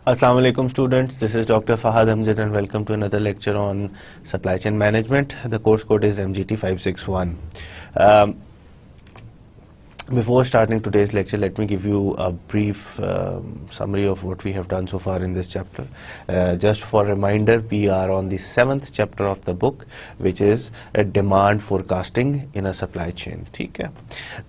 Assalamu alaikum students, this is Dr. Fahad Amjad and welcome to another lecture on supply chain management. The course code is MGT 561. Before starting today's lecture, let me give you a brief summary of what we have done so far in this chapter. Just for reminder, we are on the 7th chapter of the book, which is a demand forecasting in a supply chain. ठीक है,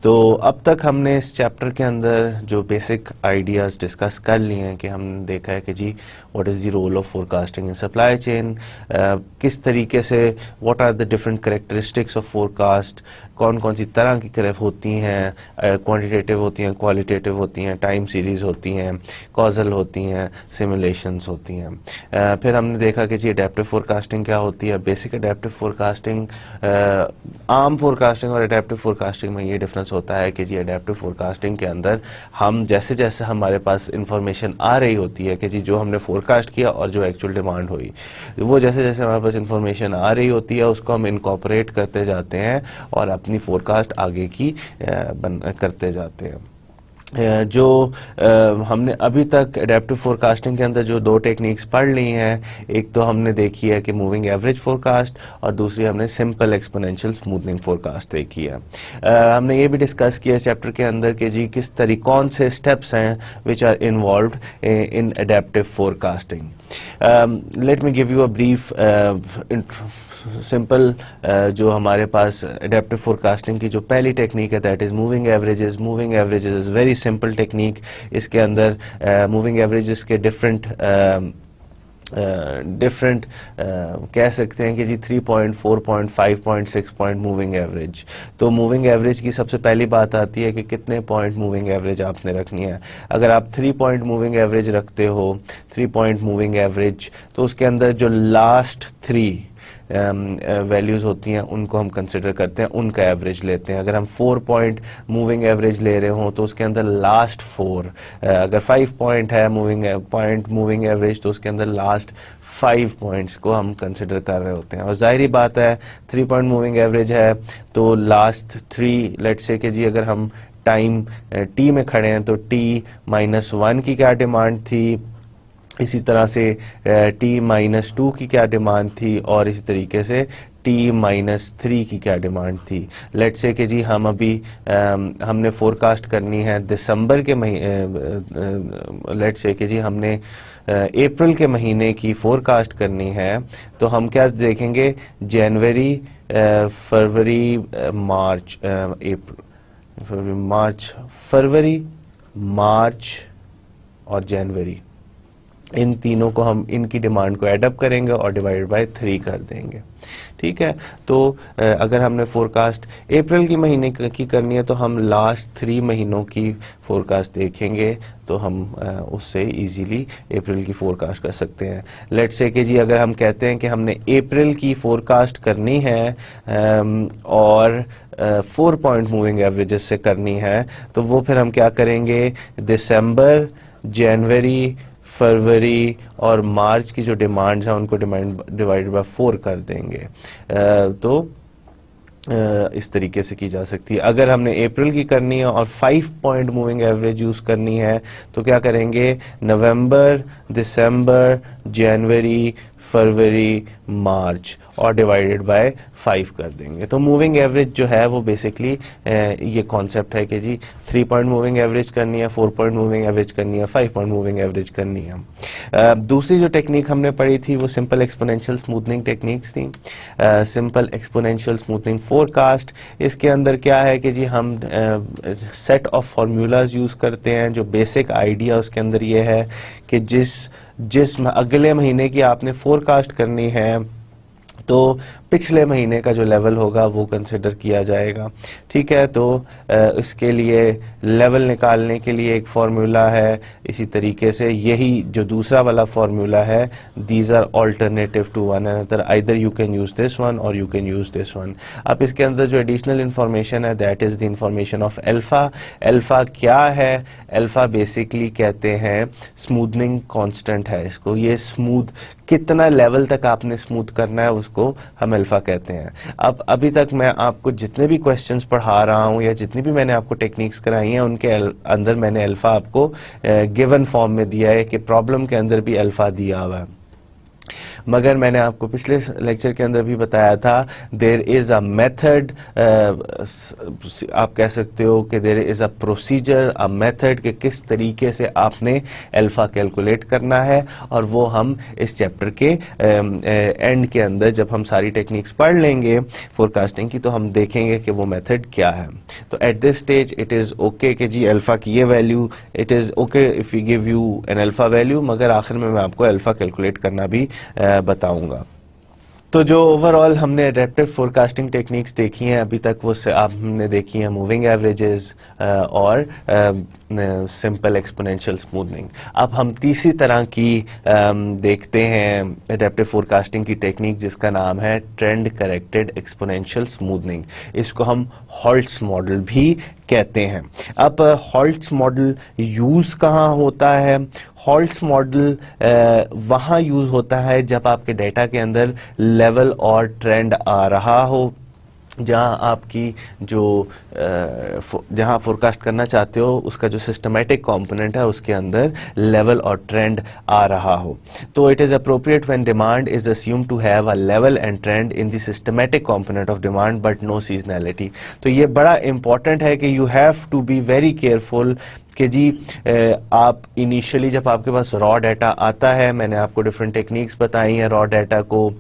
तो अब तक हमने इस chapter के अंदर जो बेसिक आइडियाज़ डिस्कस कर लिए हैं कि हमने देखा है कि जी what is the role of forecasting in supply chain, किस तरीके से what are the different characteristics of forecast, कौन कौन सी तरह की करफ होती हैं, क्वांटिटेटिव होती हैं, क्वालिटेटिव होती हैं, टाइम सीरीज़ होती हैं, कॉजल होती हैं, सिमुलेशंस होती हैं। फिर हमने देखा कि जी अडेप्टिव फोरकास्टिंग क्या होती है। बेसिक अडेप्टिव फोरकास्टिंग, आम फोरकास्टिंग और अडेप्टिव फोरकास्टिंग में ये डिफरेंस होता है कि जी अडेप्टिव फोरकास्टिंग के अंदर हम जैसे जैसे हमारे पास इंफॉर्मेशन आ रही होती है कि जी जो हमने फोरकास्ट किया और जो एक्चुअल डिमांड हुई, वो जैसे जैसे हमारे पास इंफॉर्मेशन आ रही होती है उसको हम इनकॉर्पोरेट करते जाते हैं और अपनी फोरकास्ट आगे की करते जाते हैं। जो हमने अभी तक एडेप्टिव फोरकास्टिंग के अंदर जो दो टेक्निक्स पढ़ ली हैं, एक तो हमने देखी है कि मूविंग एवरेज फोरकास्ट और दूसरी हमने सिंपल एक्सपोनेंशियल स्मूथनिंग फोरकास्ट देखी है। हमने ये भी डिस्कस किया इस चैप्टर के अंदर कि जी किस तरह कौन से स्टेप्स हैं which are involved in adaptive forecasting. Let me give you a brief simple जो हमारे पास एडेप्टिव फोरकास्टिंग की जो पहली टेक्निक है that is moving averages. Moving averages is very simple technique. इसके अंदर मूविंग एवरेजेस के डिफरेंट कह सकते हैं कि जी 3 point, 4 point, 5 point, 6 point moving average. तो मूविंग एवरेज की सबसे पहली बात आती है कि कितने पॉइंट मूविंग एवरेज आपने रखनी है। अगर आप 3 पॉइंट मूविंग एवरेज रखते हो, 3 पॉइंट मूविंग एवरेज, तो उसके अंदर जो लास्ट 3 वैल्यूज़ होती हैं उनको हम कंसिडर करते हैं, उनका एवरेज लेते हैं। अगर हम 4 पॉइंट मूविंग एवरेज ले रहे हों तो उसके अंदर लास्ट 4, अगर 5 पॉइंट है मूविंग एवरेज तो उसके अंदर लास्ट 5 पॉइंट्स को हम कंसिडर कर रहे होते हैं। और जाहिर बात है 3 पॉइंट मूविंग एवरेज है तो लास्ट 3, लेट्स से कि जी अगर हम टाइम टी में खड़े हैं तो t-1 की क्या डिमांड थी, इसी तरह से t-2 की क्या डिमांड थी और इसी तरीके से t-3 की क्या डिमांड थी। लेट्स से कि जी हम अभी हमने फोरकास्ट करनी है दिसंबर के महीने, लेट्स से कि जी हमने अप्रैल के महीने की फोरकास्ट करनी है, तो हम क्या देखेंगे, जनवरी, फरवरी, मार्च, मार्च और जनवरी, इन तीनों को हम इनकी डिमांड को एडअप करेंगे और डिवाइडेड बाय 3 कर देंगे। ठीक है, तो अगर हमने फोरकास्ट अप्रैल की महीने की करनी है तो हम लास्ट 3 महीनों की फोरकास्ट देखेंगे तो हम उससे इजीली अप्रैल की फोरकास्ट कर सकते हैं। लेट्स से कि जी अगर हम कहते हैं कि हमने अप्रैल की फोरकास्ट करनी है और 4 पॉइंट मूविंग एवरेजेस से करनी है, तो वो फिर हम क्या करेंगे, दिसंबर, जनवरी, फरवरी और मार्च की जो डिमांड्स हैं उनको डिवाइडेड बाय 4 कर देंगे। तो इस तरीके से की जा सकती है। अगर हमने अप्रैल की करनी है और 5 पॉइंट मूविंग एवरेज यूज़ करनी है तो क्या करेंगे, नवंबर, दिसंबर, जनवरी, फरवरी, मार्च और डिवाइडेड बाय 5 कर देंगे। तो मूविंग एवरेज जो है वो बेसिकली ये कॉन्सेप्ट है कि जी 3 पॉइंट मूविंग एवरेज करनी है, 4 पॉइंट मूविंग एवरेज करनी है, 5 पॉइंट मूविंग एवरेज करनी है। दूसरी जो टेक्निक हमने पढ़ी थी वो सिंपल एक्सपोनेंशियल स्मूथनिंग टेक्निक्स थी। सिंपल एक्सपोनेंशियल स्मूथनिंग फोरकास्ट, इसके अंदर क्या है कि जी हम सेट ऑफ फार्मूलाज यूज़ करते हैं। जो बेसिक आइडिया उसके अंदर ये है कि जिस अगले महीने की आपने फोरकास्ट करनी है तो पिछले महीने का जो लेवल होगा वो कंसिडर किया जाएगा। ठीक है, तो इसके लिए लेवल निकालने के लिए एक फार्मूला है। इसी तरीके से यही जो दूसरा वाला फार्मूला है, these are alternative to one another, either you can use this one or you can use this one. अब इसके अंदर जो एडिशनल इंफॉर्मेशन है that is the information of alpha. Alpha क्या है, अल्फा बेसिकली कहते हैं स्मूथनिंग कांस्टेंट है इसको। ये स्मूथ कितना लेवल तक आपने स्मूथ करना है उसको हमें अल्फा कहते हैं। अब अभी तक मैं आपको जितने भी क्वेश्चंस पढ़ा रहा हूं या जितनी भी मैंने आपको टेक्निक्स कराई हैं उनके अंदर मैंने अल्फा आपको गिवन फॉर्म में दिया है कि प्रॉब्लम के अंदर भी अल्फा दिया हुआ है। मगर मैंने आपको पिछले लेक्चर के अंदर भी बताया था देयर इज़ अ मेथड, आप कह सकते हो कि there is a procedure, a method कि किस तरीके से आपने अल्फा कैलकुलेट करना है, और वो हम इस चैप्टर के एंड के अंदर जब हम सारी टेक्निक्स पढ़ लेंगे फोरकास्टिंग की तो हम देखेंगे कि वो मेथड क्या है। तो at this stage it is okay कि जी अल्फा की ये value, it is okay if we give you an alpha value, मगर आखिर में मैं आपको अल्फा कैलकुलेट करना भी बताऊंगा। तो जो ओवरऑल हमने एडेप्टिव फोरकास्टिंग टेक्निक्स देखी हैं अभी तक, वो हमने देखी हैं मूविंग एवरेजेस और सिंपल एक्सपोनेंशियल स्मूथनिंग। अब हम तीसरी तरह की देखते हैं एडेप्टिव फोरकास्टिंग की टेक्निक जिसका नाम है ट्रेंड करेक्टेड एक्सपोनेंशियल स्मूथनिंग। इसको हम हॉल्ट्स मॉडल भी कहते हैं। अब हॉल्ट्स मॉडल यूज़ कहाँ होता है? हॉल्ट्स मॉडल वहाँ यूज़ होता है जब आपके डेटा के अंदर लेवल और ट्रेंड आ रहा हो, जहाँ आपकी जो जहाँ फोरकास्ट करना चाहते हो उसका जो सिस्टमैटिक कंपोनेंट है उसके अंदर लेवल और ट्रेंड आ रहा हो। तो it is appropriate when demand is assumed to have a level and trend in the systematic component of demand but no seasonality. तो ये बड़ा इंपॉर्टेंट है कि you have to be very careful कि जी आप इनिशियली जब आपके पास रॉ डाटा आता है, मैंने आपको डिफरेंट टेक्निक्स बताई हैं रॉ डाटा को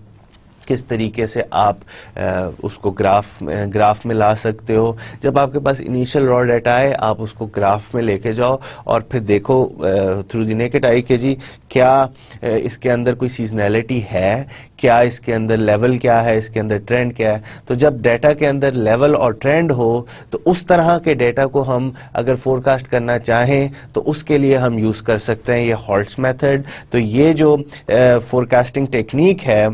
किस तरीके से आप उसको ग्राफ में ला सकते हो। जब आपके पास इनिशियल रॉ डाटा है आप उसको ग्राफ में लेके जाओ और फिर देखो थ्रू द नेकेड आई कि जी क्या इसके अंदर कोई सीजनैलिटी है, क्या इसके अंदर लेवल क्या है, इसके अंदर ट्रेंड क्या है। तो जब डाटा के अंदर लेवल और ट्रेंड हो तो उस तरह के डाटा को हम अगर फोरकास्ट करना चाहें तो उसके लिए हम यूज़ कर सकते हैं ये हॉल्ट्स मेथड। तो ये जो फोरकास्टिंग टेक्निक है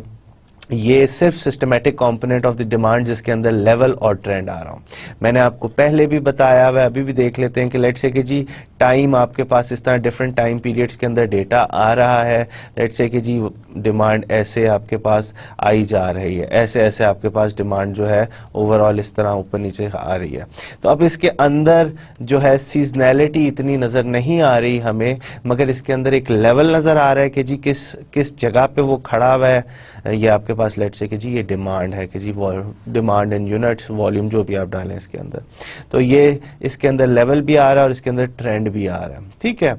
ये सिर्फ systematic component of the demand जिसके अंदर लेवल और ट्रेंड आ रहा हूं। मैंने आपको पहले भी बताया हुआ, अभी भी देख लेते हैं कि लेट्स से कि जी टाइम आपके पास इस तरह डिफरेंट टाइम पीरियड्स के अंदर डेटा आ रहा है। लेट्स से कि जी डिमांड ऐसे आपके पास आई जा रही है, ऐसे ऐसे आपके पास डिमांड जो है ओवरऑल इस तरह ऊपर नीचे आ रही है। तो अब इसके अंदर जो है सीजनैलिटी इतनी नज़र नहीं आ रही हमें, मगर इसके अंदर एक लेवल नज़र आ रहा है कि जी किस जगह पे वो खड़ा हुआ है। ये आपके पास लेट्स से कि जी ये डिमांड है कि जी डिमांड इन यूनिट्स वॉल्यूम जो भी आप डालें इसके अंदर, तो ये इसके अंदर लेवल भी आ रहा है और इसके अंदर ट्रेंड भी आ रहा है। ठीक है,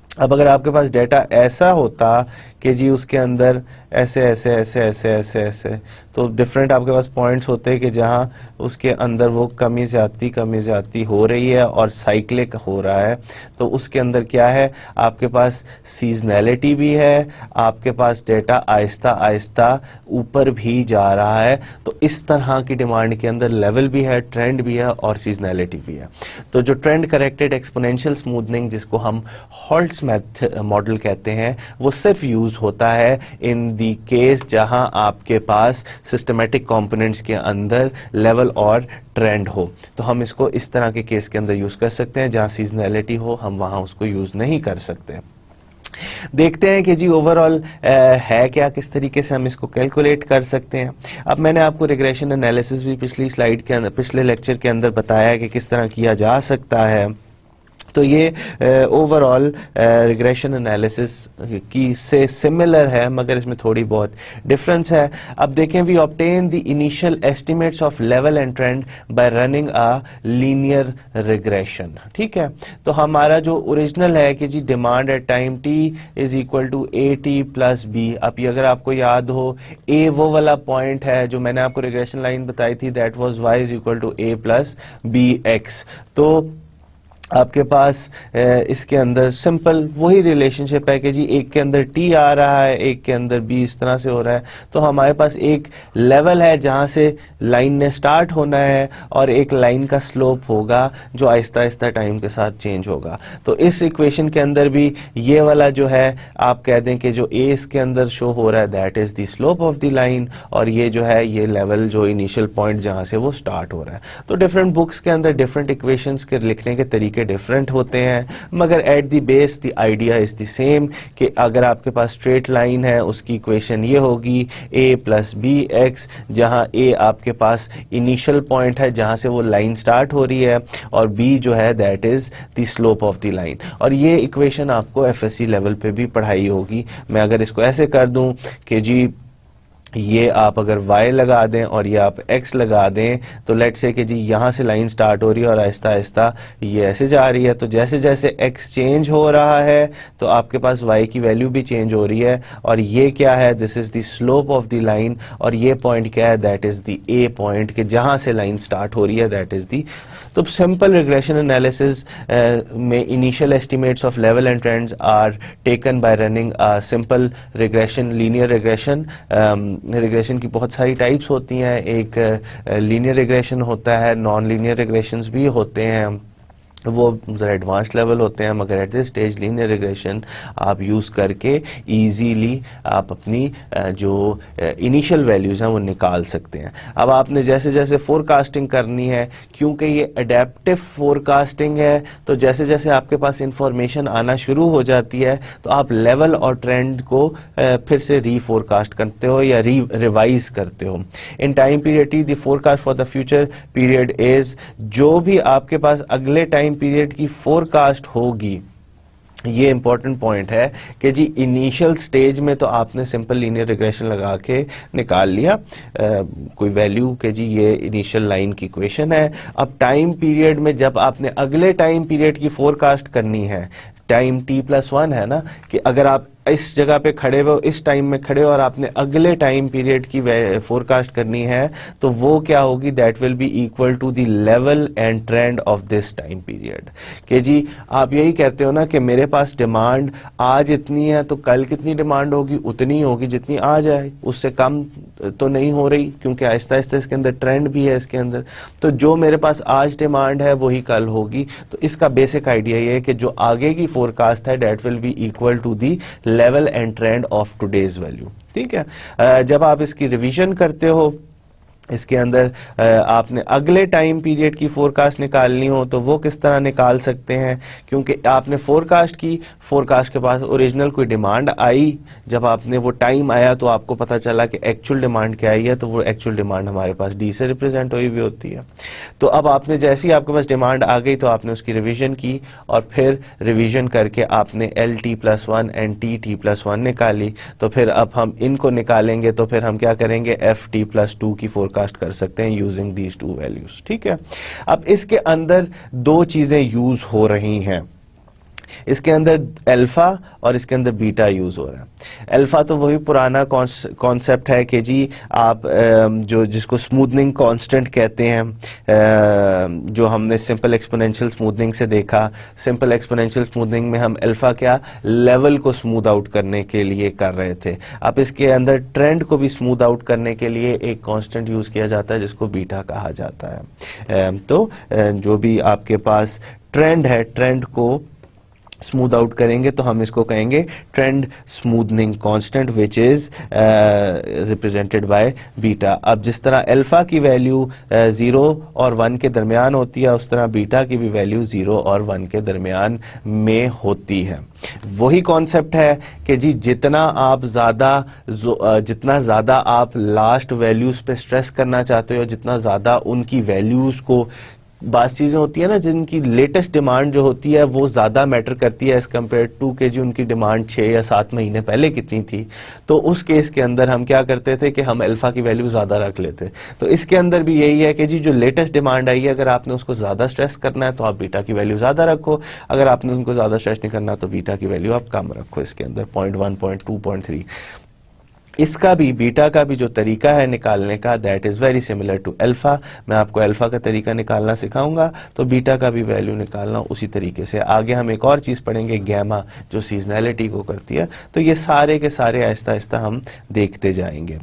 अब अगर आपके पास डेटा ऐसा होता कि जी उसके अंदर ऐसे ऐसे ऐसे ऐसे ऐसे ऐसे तो डिफरेंट आपके पास पॉइंट्स होते हैं कि जहाँ उसके अंदर वो कमी ज़्यादती हो रही है और साइक्लिक हो रहा है, तो उसके अंदर क्या है आपके पास सीजनैलिटी भी है, आपके पास डेटा आहिस्ता आहिस्ता ऊपर भी जा रहा है। तो इस तरह की डिमांड के अंदर लेवल भी है, ट्रेंड भी है और सीजनैलिटी भी है। तो जो ट्रेंड करेक्टेड एक्सपोनेंशियल स्मूथनिंग जिसको हम हॉल्ट्स मॉडल कहते हैं वो सिर्फ यूज होता है इन दी केस जहां आपके पास सिस्टमैटिक कंपोनेंट्स के अंदर लेवल और ट्रेंड हो। तो हम इसको इस तरह के केस के अंदर यूज कर सकते हैं, जहां सीजनैलिटी हो हम वहां उसको यूज नहीं कर सकते। देखते हैं कि जी ओवरऑल है क्या, किस तरीके से हम इसको कैलकुलेट कर सकते हैं। अब मैंने आपको रिग्रेशन एनालिसिस भी पिछली स्लाइड के अंदर, पिछले लेक्चर के अंदर बताया कि किस तरह किया जा सकता है। तो ये ओवरऑल रिग्रेशन एनालिसिस की से सिमिलर है, मगर इसमें थोड़ी बहुत डिफरेंस है। अब देखें, we obtain the initial estimates of level and trend by running a linear regression. ठीक है, तो हमारा जो ओरिजिनल है कि जी demand at time t is equal to a t plus b. अब ये अगर आपको याद हो, ए वो वाला पॉइंट है जो मैंने आपको रिग्रेशन लाइन बताई थी, that was y is equal to a plus b x. तो आपके पास इसके अंदर सिंपल वही रिलेशनशिप है कि जी एक के अंदर t आ रहा है, एक के अंदर b इस तरह से हो रहा है। तो हमारे पास एक लेवल है जहां से लाइन ने स्टार्ट होना है और एक लाइन का स्लोप होगा जो आहिस्ता आहिस्ता टाइम के साथ चेंज होगा। तो इस इक्वेशन के अंदर भी ये वाला जो है आप कह दें कि जो a इसके अंदर शो हो रहा है that is the slope of the line, और ये जो है ये लेवल जो इनिशियल पॉइंट जहां से वो स्टार्ट हो रहा है। तो डिफरेंट बुक्स के अंदर डिफरेंट इक्वेशंस के लिखने के तरीके के डिफरेंट होते हैं, मगर at the base the idea is the same कि अगर आपके पास स्ट्रेट लाइन है उसकी इक्वेशन ये होगी a प्लस बी एक्स, जहाँ a आपके पास इनिशियल पॉइंट है जहाँ से वो लाइन स्टार्ट हो रही है और b जो है that is the slope of the line. और ये इक्वेशन आपको एफएससी लेवल पे भी पढ़ाई होगी। मैं अगर इसको ऐसे कर दूं कि जी ये आप अगर y लगा दें और ये आप x लगा दें, तो लेट्स से कि जी यहाँ से लाइन स्टार्ट हो रही है और आहिस्ता आहिस्ता ये ऐसे जा रही है, तो जैसे जैसे x चेंज हो रहा है तो आपके पास y की वैल्यू भी चेंज हो रही है। और ये क्या है, this is the slope of the line, और ये पॉइंट क्या है, that is the a point कि जहाँ से लाइन स्टार्ट हो रही है, दैट इज द। तो सिंपल रिग्रेशन एनालिसिस में initial estimates of level and trends are taken by running simple regression, linear regression. Regression की बहुत सारी टाइप्स होती हैं, एक लीनियर रिग्रेशन होता है, नॉन लीनियर रिग्रेशंस भी होते हैं, वो ज़रा एडवांस लेवल होते हैं, मगर eight this stage linear regression आप यूज़ करके इजीली आप अपनी जो इनिशियल वैल्यूज़ हैं वो निकाल सकते हैं। अब आपने जैसे जैसे फोरकास्टिंग करनी है, क्योंकि ये अडेप्टिव फोरकास्टिंग है, तो जैसे जैसे आपके पास इंफॉर्मेशन आना शुरू हो जाती है तो आप लेवल और ट्रेंड को फिर से रीफोरकास्ट करते हो या रिवाइज करते हो। In time period T the forecast for the future period is, जो भी आपके पास अगले टाइम पीरियड की फोरकास्ट होगी, ये इंपॉर्टेंट पॉइंट है कि जी इनिशियल स्टेज में तो आपने सिंपल लीनियर रिग्रेशन लगा के निकाल लिया कोई वैल्यू के जी ये इनिशियल लाइन की इक्वेशन है। अब टाइम पीरियड में जब आपने अगले टाइम पीरियड की फोरकास्ट करनी है, टाइम t+1 है ना, कि अगर आप इस जगह पे खड़े हो, इस टाइम में खड़े हो और आपने अगले टाइम पीरियड की फोरकास्ट करनी है, तो वो क्या होगी, that will be equal to the level and trend of this time period. कि जी आप यही कहते हो ना कि मेरे पास डिमांड आज इतनी है तो कल कितनी डिमांड होगी, उतनी होगी जितनी आज है, उससे कम तो नहीं हो रही, क्योंकि आहिस्ता आहिस्ता इसके अंदर ट्रेंड भी है इसके अंदर। तो जो मेरे पास आज डिमांड है वही कल होगी। तो इसका बेसिक आइडिया ये है कि जो आगे की फोरकास्ट है that will be equal to the level and trend of today's value. ठीक है, जब आप इसकी रिवीजन करते हो, इसके अंदर आपने अगले टाइम पीरियड की फोरकास्ट निकालनी हो तो वो किस तरह निकाल सकते हैं, क्योंकि आपने फोरकास्ट की, फोरकास्ट के पास ओरिजिनल कोई डिमांड आई, जब आपने वो टाइम आया तो आपको पता चला कि एक्चुअल डिमांड क्या आई है, तो वो एक्चुअल डिमांड हमारे पास डी से रिप्रेजेंट हुई हुई होती है। तो अब आपने जैसे ही आपके पास डिमांड आ गई तो आपने उसकी रिविजन की और फिर रिविजन करके आपने LT+1 एंड TT+1 निकाली। तो फिर अब हम इनको निकालेंगे तो फिर हम क्या करेंगे, FT+2 की फोरकास्ट कर सकते हैं यूजिंग दीज टू वैल्यूज। ठीक है, अब इसके अंदर दो चीजें यूज हो रही हैं, इसके अंदर अल्फा और इसके अंदर बीटा यूज हो रहा है। अल्फा तो वही पुराना कॉन्सेप्ट है कि जी आप जो जिसको स्मूथनिंग कांस्टेंट कहते हैं, जो हमने सिंपल एक्सपोनेंशियल स्मूथनिंग से देखा। सिंपल एक्सपोनेंशियल स्मूथनिंग में हम अल्फा क्या लेवल को स्मूथ आउट करने के लिए कर रहे थे। अब इसके अंदर ट्रेंड को भी स्मूथ आउट करने के लिए एक कांस्टेंट यूज किया जाता है जिसको बीटा कहा जाता है। तो जो भी आपके पास ट्रेंड है, ट्रेंड को स्मूथ आउट करेंगे तो हम इसको कहेंगे trend smoothening constant which is represented by beta. अब जिस तरह अल्फा की वैल्यू 0 और 1 के दरमियान होती है, उस तरह बीटा की भी वैल्यू 0 और 1 के दरमियान में होती है। वही कॉन्सेप्ट है कि जी जितना ज्यादा आप लास्ट वैल्यूज पे स्ट्रेस करना चाहते हो, जितना ज्यादा उनकी वैल्यूज को, बात चीजें होती है ना जिनकी लेटेस्ट डिमांड जो होती है वो ज्यादा मैटर करती है एज कम्पेयर टू के जी उनकी डिमांड 6 या 7 महीने पहले कितनी थी। तो उस केस के अंदर हम क्या करते थे कि हम अल्फा की वैल्यू ज्यादा रख लेते। तो इसके अंदर भी यही है कि जी जो लेटेस्ट डिमांड आई है, अगर आपने उसको ज्यादा स्ट्रेस करना है तो आप बीटा की वैल्यू ज्यादा रखो, अगर आपने उनको ज्यादा स्ट्रेस नहीं करना तो बीटा की वैल्यू आप कम रखो। इसके अंदर 0.1, 0.2, 0.3 इसका भी, बीटा का भी जो तरीका है निकालने का, that is very similar to alpha. मैं आपको अल्फा का तरीका निकालना सिखाऊंगा, तो बीटा का भी वैल्यू निकालना उसी तरीके से। आगे हम एक और चीज पढ़ेंगे, गैमा, जो सीजनैलिटी को करती है। तो ये सारे के सारे आहिस्ता आहिस्ता हम देखते जाएंगे।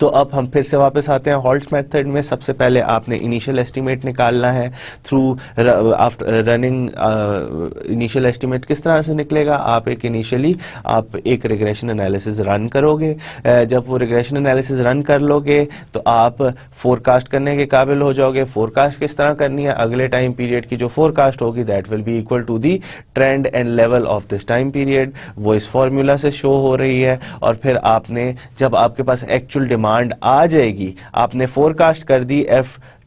तो अब हम फिर से वापस आते हैं हॉल्ट्स मेथड में। सबसे पहले आपने इनिशियल एस्टीमेट निकालना है through after running. Initial estimate किस तरह से निकलेगा, आप एक रिग्रेशन एनालिसिस रन करोगे। जब वो रिग्रेशन एनालिसिस रन कर लोगे तो आप फोरकास्ट करने के काबिल हो जाओगे। फोरकास्ट किस तरह करनी है, अगले टाइम पीरियड की जो फोरकास्ट होगी that will be equal to the trend and level of this time period, वो इस फॉर्मूला से शो हो रही है। और फिर आपने जब आपके पास एक्चुअल डिमांड आ जाएगी, आपने फोरकास्ट कर दी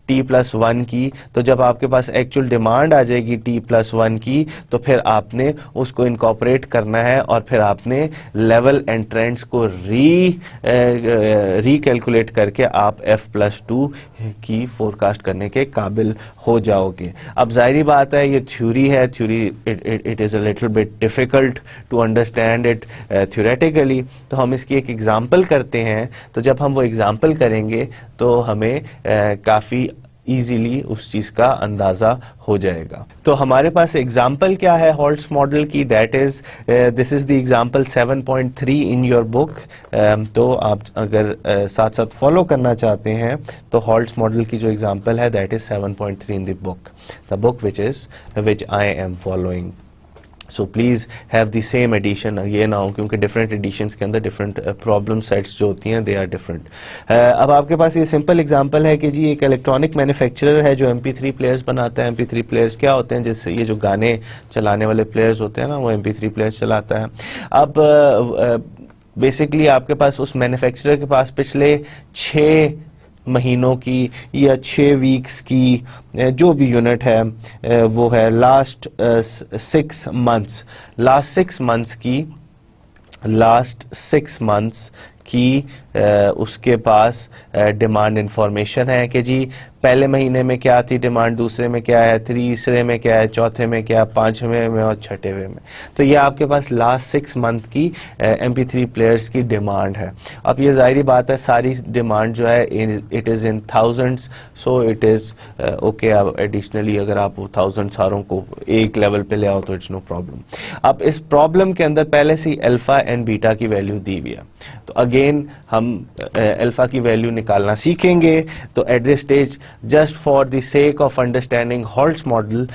T+1 की, तो जब आपके पास एक्चुअल डिमांड आ जाएगी T+1 की, तो फिर आपने उसको इनकॉर्पोरेट करना है और फिर आपने लेवल एंड ट्रेंड्स को रीकैलकुलेट करके आप F+2 की फोरकास्ट करने के काबिल हो जाओगे। अब जाहिर बात है ये थ्योरी है, theory it is a little bit difficult to understand it theoretically. तो हम इसकी एक एग्जांपल करते हैं। तो जब हम वो एग्जांपल करेंगे तो हमें काफ़ी इजीली उस चीज का अंदाजा हो जाएगा। तो हमारे पास एग्जाम्पल क्या है हॉल्ट्स मॉडल की, that is this is the example 7.3 in your book. तो आप अगर साथ साथ फॉलो करना चाहते हैं तो हॉल्ट्स मॉडल की जो एग्जाम्पल है that is 7.3 in the book which I am following. So please have the same edition, ये ना हो क्योंकि डिफरेंट एडिशंस के अंदर डिफरेंट प्रॉब्लम सेट्स जो होती हैं दे आर डिफरेंट। अब आपके पास ये सिंपल एग्जांपल है कि जी एक इलेक्ट्रॉनिक मैन्युफैक्चरर है जो MP3 प्लेयर्स बनाता है। MP3 प्लेयर्स क्या होते हैं, जिससे ये जो गाने चलाने वाले प्लेयर्स होते हैं ना, वो MP3 प्लेयर्स चलाता है। अब बेसिकली आपके पास उस मैन्युफैक्चरर के पास पिछले 6 महीनों की या 6 वीक्स की जो भी यूनिट है वो है लास्ट 6 मंथ्स की उसके पास डिमांड इंफॉर्मेशन है कि जी पहले महीने में क्या थी डिमांड, दूसरे में क्या है, तीसरे में क्या है, चौथे में क्या है, 5वें में और 6वें में। तो ये आपके पास लास्ट 6 मंथ की MP3 प्लेयर्स की डिमांड है। अब ये जाहिर बात है सारी डिमांड जो है it is in thousands, so it is okay. अब एडिशनली अगर आप 1000 सारों को एक लेवल पे ले आओ तो इट्स नो प्रॉब्लम। अब इस प्रॉब्लम के अंदर पहले से अल्फा एंड बीटा की वैल्यू दी हुई है, तो अगेन हम अल्फा की वैल्यू निकालना सीखेंगे। तो at this stage just for the sake of understanding halts model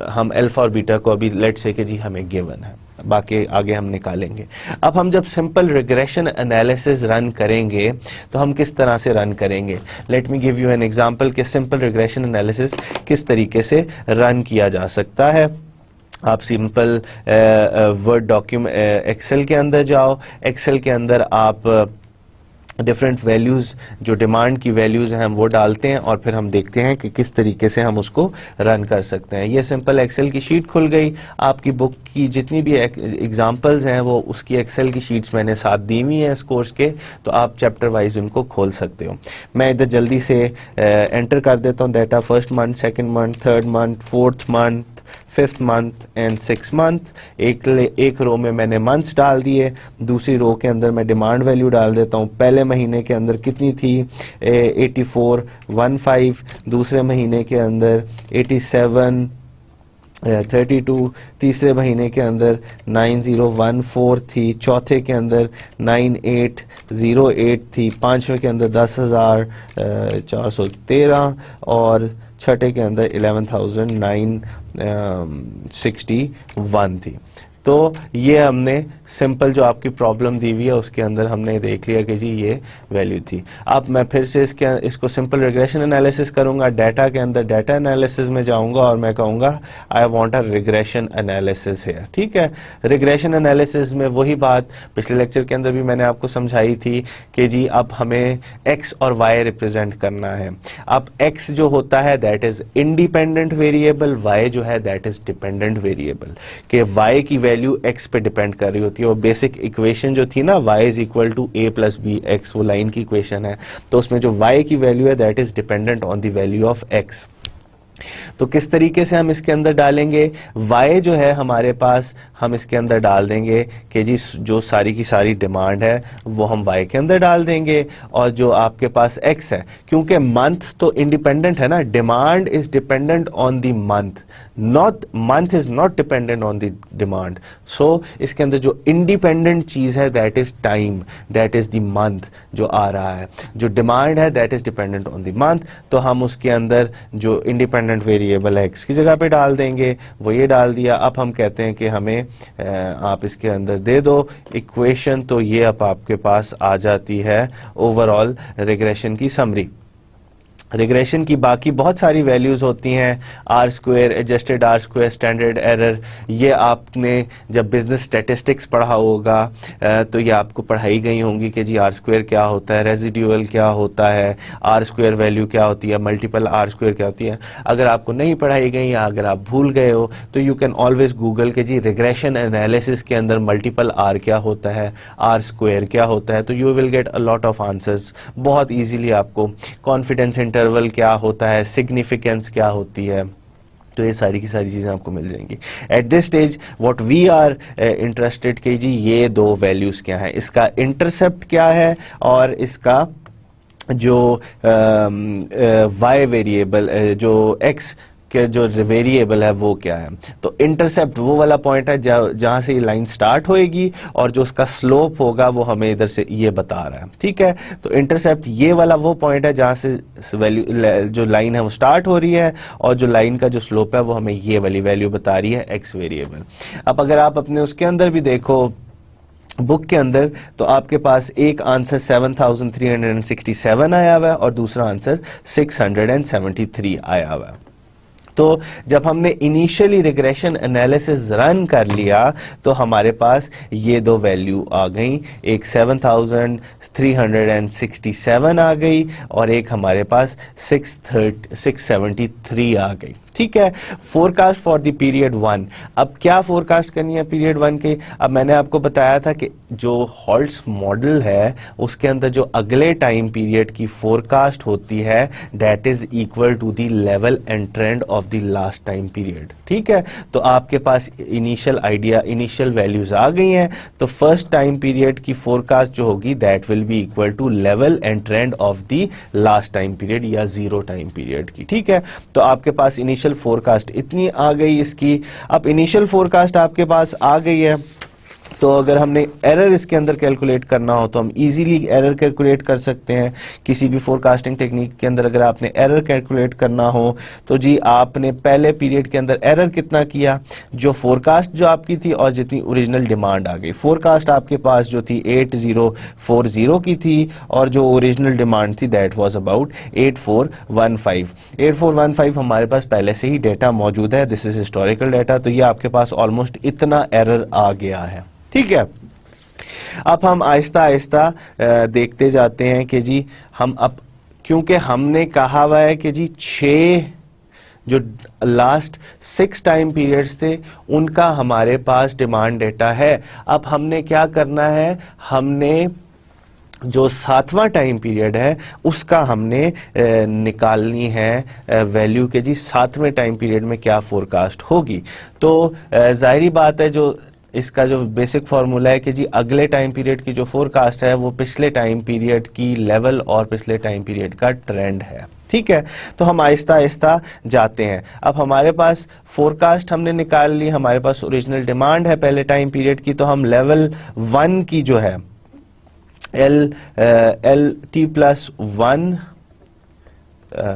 हम अल्फा और बीटा को अभी लेट से कि जी हमें गिवन है, बाकी आगे हम निकालेंगे। अब हम जब सिंपल रिग्रेशन एनालिसिस रन करेंगे तो हम किस तरह से रन करेंगे, late me give you an example कि सिंपल रिग्रेशन एनालिसिस किस तरीके से रन किया जा सकता है। आप सिंपल वर्ड डॉक्यूमेंट एक्सेल के अंदर जाओ, एक्सेल के अंदर आप डिफरेंट वैल्यूज़ जो डिमांड की वैल्यूज़ हैं वो डालते हैं और फिर हम देखते हैं कि किस तरीके से हम उसको रन कर सकते हैं। ये सिंपल एक्सेल की शीट खुल गई, आपकी बुक की जितनी भी एग्जांपल्स हैं वो उसकी एक्सेल की शीट्स मैंने साथ दी हुई हैं इस कोर्स के, तो आप चैप्टर वाइज उनको खोल सकते हो। मैं इधर जल्दी से एंटर कर देता हूँ data, 1st month, 2nd month, 3rd month, 4th month, 5th month and 6th month. एक रो में मैंने मंथ्स डाल दिए, दूसरी रो के अंदर मैं डिमांड वैल्यू डाल देता हूँ। पहले महीने के अंदर कितनी थी 8415, दूसरे महीने के अंदर 8732, तीसरे महीने के अंदर 9014 थी, चौथे के अंदर 9808 थी, 5वें के अंदर 10,413 और छठे के अंदर 11,961 थी। तो ये हमने सिंपल जो आपकी प्रॉब्लम दी हुई है उसके अंदर हमने देख लिया कि जी ये वैल्यू थी। अब मैं फिर से इसको सिंपल रिग्रेशन एनालिसिस करूंगा, डाटा के अंदर डाटा एनालिसिस में जाऊंगा और मैं कहूंगा I want a regression analysis है। ठीक है, रिग्रेशन एनालिसिस में वही बात पिछले लेक्चर के अंदर भी मैंने आपको समझाई थी कि जी अब हमें एक्स और वाई रिप्रेजेंट करना है। अब एक्स जो होता है that is independent variable, y जो है दैट इज डिपेंडेंट वेरिएबल, कि वाई की वैल्यू एक्स पे डिपेंड कर रही होती है। वो बेसिक इक्वेशन जो थी ना y is equal to a plus b x, वो लाइन की इक्वेशन है, तो उसमें जो y की वैल्यू है that is dependent on the value of x। तो किस तरीके से हम इसके अंदर डालेंगे, y जो है हमारे पास हम इसके अंदर डाल देंगे कि जी जो सारी की सारी डिमांड है वो हम y के अंदर डाल देंगे, और जो आपके पास x है, क्योंकि मंथ तो इंडिपेंडेंट है ना, demand is dependent on the month, month is not dependent on the demand. So इसके अंदर जो इंडिपेंडेंट चीज है that is time, that is the month जो आ रहा है। जो डिमांड है that is dependent on the month, तो हम उसके अंदर जो इंडिपेंडेंट वेरिएबल है x की जगह पे डाल देंगे, वो ये डाल दिया। अब हम कहते हैं कि हमें आप इसके अंदर दे दो इक्वेशन, तो ये अब आपके पास आ जाती है ओवरऑल रिग्रेशन की समरी। रिग्रेशन की बाकी बहुत सारी वैल्यूज होती हैं, R square, adjusted R square, standard error, ये आपने जब बिजनेस स्टैटिस्टिक्स पढ़ा होगा तो ये आपको पढ़ाई गई होंगी कि जी आर स्क्वायर क्या होता है, रेजिड्यूअल क्या होता है, आर स्क्वायर वैल्यू क्या होती है, मल्टीपल आर स्क्वायर क्या होती है। अगर आपको नहीं पढ़ाई गई या अगर आप भूल गए हो तो यू कैन ऑलवेज गूगल के जी रिग्रेशन एनालिसिस के अंदर मल्टीपल आर क्या होता है, आर स्क्वायर क्या होता है, तो you will get a lot of answers बहुत ईजिली। आपको कॉन्फिडेंस इंटरवल क्या होता है, सिग्निफिकेंस क्या होती है, तो ये सारी की सारी चीजें आपको मिल जाएंगी। At this stage what we are interested कि जी ये दो वैल्यूज क्या है, इसका इंटरसेप्ट क्या है और इसका जो y वेरिएबल जो x के जो वेरिएबल है वो क्या है। तो इंटरसेप्ट वो वाला पॉइंट है जहां से ये लाइन स्टार्ट होएगी और जो उसका स्लोप होगा वो हमें इधर से ये बता रहा है, ठीक है। तो इंटरसेप्ट ये वाला वो पॉइंट है जहां से वैल्यू जो लाइन है वो स्टार्ट हो रही है और जो लाइन का जो स्लोप है वो हमें ये वाली वैल्यू बता रही है एक्स वेरिएबल। अब अगर आप अपने उसके अंदर भी देखो बुक के अंदर, तो आपके पास एक आंसर 7367 आया हुआ है और दूसरा आंसर 673 आया हुआ है। तो जब हमने इनिशियली रिग्रेशन एनालिसिस रन कर लिया तो हमारे पास ये दो वैल्यू आ गई, एक 7367 आ गई और एक हमारे पास 673 आ गई, ठीक है। फोरकास्ट फॉर द पीरियड 1, अब क्या फोरकास्ट करनी है पीरियड 1 की। अब मैंने आपको बताया था कि जो हॉल्ट्स मॉडल है उसके अंदर जो अगले टाइम पीरियड की फोरकास्ट होती है that is equal to the level and trend of the last time period, ठीक है। तो आपके पास इनिशियल आइडिया, इनिशियल वैल्यूज आ गई हैं, तो फर्स्ट टाइम पीरियड की फोरकास्ट जो होगी that will be equal to level and trend of the last time period या जीरो टाइम पीरियड की, ठीक है। तो आपके पास इनिशियल फोरकास्ट इतनी आ गई इसकी। अब इनिशियल फोरकास्ट आपके पास आ गई है, तो अगर हमने एरर इसके अंदर कैलकुलेट करना हो तो हम इजीली एरर कैलकुलेट कर सकते हैं। किसी भी फोरकास्टिंग टेक्निक के अंदर अगर आपने एरर कैलकुलेट करना हो तो जी आपने पहले पीरियड के अंदर एरर कितना किया, जो फोरकास्ट जो आपकी थी और जितनी ओरिजिनल डिमांड आ गई। फोरकास्ट आपके पास जो थी 8040 की थी और जो ओरिजिनल डिमांड थी दैट वाज अबाउट 8415। 8415 हमारे पास पहले से ही डेटा मौजूद है, दिस इज हिस्टोरिकल डाटा, तो ये आपके पास ऑलमोस्ट इतना एरर आ गया है, ठीक है। अब हम आहिस्ता आहिस्ता देखते जाते हैं कि जी हम अब, क्योंकि हमने कहा हुआ है कि जी 6 जो लास्ट 6 टाइम पीरियड्स थे उनका हमारे पास डिमांड डेटा है। अब हमने क्या करना है, हमने जो 7वां टाइम पीरियड है उसका हमने निकालनी है वैल्यू के जी 7वें टाइम पीरियड में क्या फोरकास्ट होगी। तो जाहिर बात है जो इसका जो बेसिक फार्मूला है कि जी अगले टाइम पीरियड की जो फोरकास्ट है वो पिछले टाइम पीरियड की लेवल और पिछले टाइम पीरियड का ट्रेंड है, ठीक है। तो हम आहिस्ता आहिस्ता जाते हैं। अब हमारे पास फोरकास्ट हमने निकाल ली, हमारे पास ओरिजिनल डिमांड है पहले टाइम पीरियड की, तो हम लेवल 1 की जो है L T plus 1,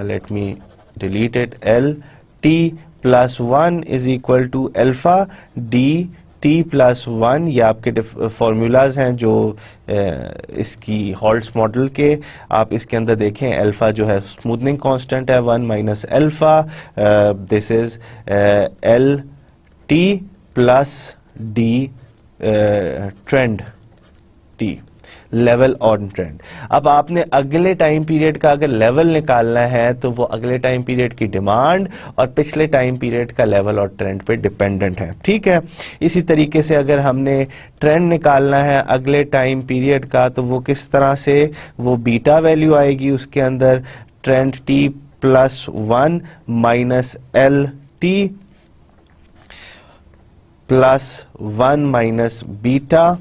let me delete it, L T plus 1 is equal to alpha D T plus 1, ये आपके फॉर्मूलाज हैं जो इसकी हॉल्ट्स मॉडल के। आप इसके अंदर देखें अल्फा जो है स्मूथनिंग कांस्टेंट है 1 minus alpha, this is L T plus D trend T, level on trend. अब आपने अगले टाइम पीरियड का अगर लेवल निकालना है तो वो अगले टाइम पीरियड की डिमांड और पिछले टाइम पीरियड का लेवल और ट्रेंड पे डिपेंडेंट है, ठीक है। इसी तरीके से अगर हमने ट्रेंड निकालना है अगले टाइम पीरियड का तो वो किस तरह से, वो बीटा वैल्यू आएगी उसके अंदर, trend T plus 1 minus L T plus 1 minus beta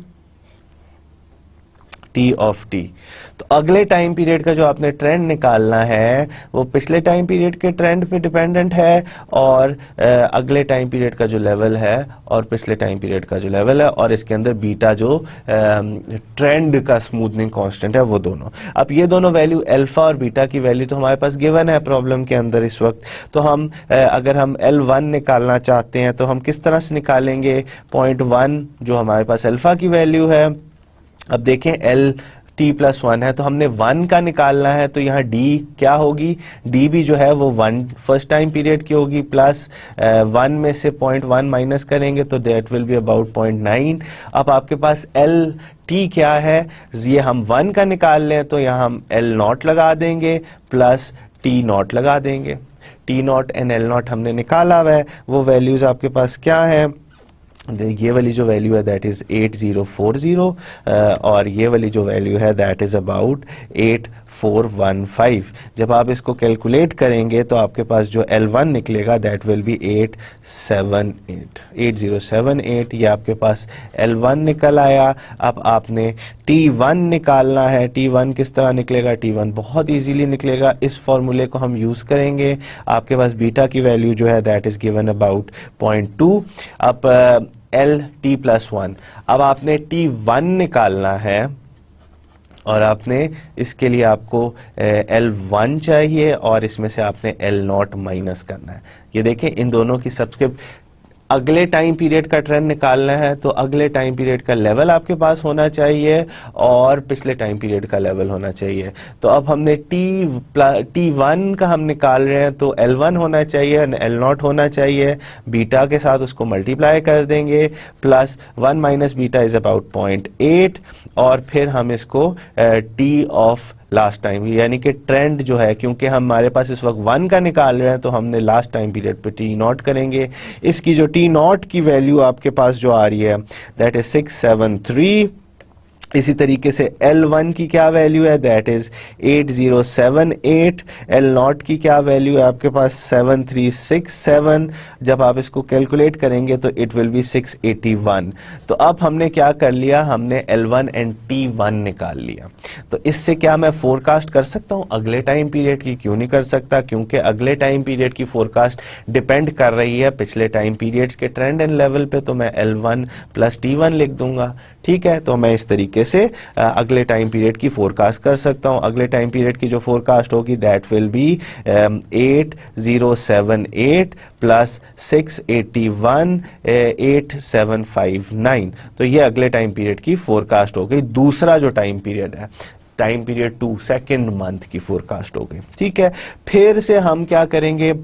T of T. तो अगले टाइम पीरियड का जो आपने ट्रेंड निकालना है वो पिछले टाइम पीरियड के ट्रेंड पे डिपेंडेंट है, और अगले टाइम पीरियड का जो लेवल है और पिछले टाइम पीरियड का जो लेवल है, और इसके अंदर बीटा जो ट्रेंड का स्मूथनिंग कांस्टेंट है वो दोनों। अब ये दोनों वैल्यू अल्फा और बीटा की वैल्यू तो हमारे पास गिवन है प्रॉब्लम के अंदर इस वक्त। तो हम अगर हम L1 निकालना चाहते हैं तो हम किस तरह से निकालेंगे? 0.1 जो हमारे पास अल्फा की वैल्यू है, अब देखें L t+1 है तो हमने 1 का निकालना है, तो यहाँ d क्या होगी? d भी जो है वो 1 फर्स्ट टाइम पीरियड की होगी, प्लस 1 में से 0.1 माइनस करेंगे तो दैट विल बी अबाउट 0.9। अब आपके पास L t क्या है? ये हम 1 का निकाल लें तो यहाँ हम L0 लगा देंगे प्लस T0 लगा देंगे। T0 एंड L0 हमने निकाला हुआ है, वो वैल्यूज आपके पास क्या है? ये वाली जो वैल्यू है दैट इज 8040, और ये वाली जो वैल्यू है दैट इज अबाउट 8415। जब आप इसको कैलकुलेट करेंगे तो आपके पास जो L1 निकलेगा दैट विल बी 8078। ये आपके पास L1 निकल आया। अब आपने T1 निकालना है। T1 किस तरह निकलेगा? T1 बहुत इजीली निकलेगा, इस फॉर्मूले को हम यूज करेंगे। आपके पास बीटा की वैल्यू जो है दैट इज गिवन अबाउट 0.2। अब L t+1, अब आपने T1 निकालना है और आपने इसके लिए आपको L1 चाहिए और इसमें से आपने L0 माइनस करना है। ये देखें इन दोनों की सब्सक्रिप्ट, अगले टाइम पीरियड का ट्रेंड निकालना है तो अगले टाइम पीरियड का लेवल आपके पास होना चाहिए और पिछले टाइम पीरियड का लेवल होना चाहिए। तो अब हमने T1 का हम निकाल रहे हैं तो L1 होना चाहिए, L0 होना चाहिए, बीटा के साथ उसको मल्टीप्लाई कर देंगे, plus 1 minus beta is about 0.8, और फिर हम इसको T ऑफ लास्ट टाइम यानी कि ट्रेंड जो है, क्योंकि हमारे पास इस वक्त 1 का निकाल रहे हैं तो हमने लास्ट टाइम पीरियड पे T0 करेंगे। इसकी जो T0 की वैल्यू आपके पास जो आ रही है दैट इज 673। इसी तरीके से L1 की क्या वैल्यू है? That is 8078। L0 की क्या वैल्यू है आपके पास? 7367। जब आप इसको कैलकुलेट करेंगे तो इट विल बी 681। तो अब हमने क्या कर लिया? हमने L1 एंड T1 निकाल लिया। तो इससे क्या मैं फोरकास्ट कर सकता हूं अगले टाइम पीरियड की? क्यों नहीं कर सकता, क्योंकि अगले टाइम पीरियड की फोरकास्ट डिपेंड कर रही है पिछले टाइम पीरियड्स के ट्रेंड एंड लेवल पे। तो मैं L1 प्लस T1 लिख दूंगा। ठीक है, तो मैं इस तरीके से अगले टाइम पीरियड की फोरकास्ट कर सकता हूं। अगले टाइम पीरियड की जो फोरकास्ट होगी दैट विल बी 8078 प्लस 681 8759। तो ये अगले टाइम पीरियड की फोरकास्ट हो गई। दूसरा जो टाइम पीरियड है, टाइम पीरियड 2 सेकेंड मंथ की फोरकास्ट हो गई। ठीक है, फिर से हम क्या करेंगे?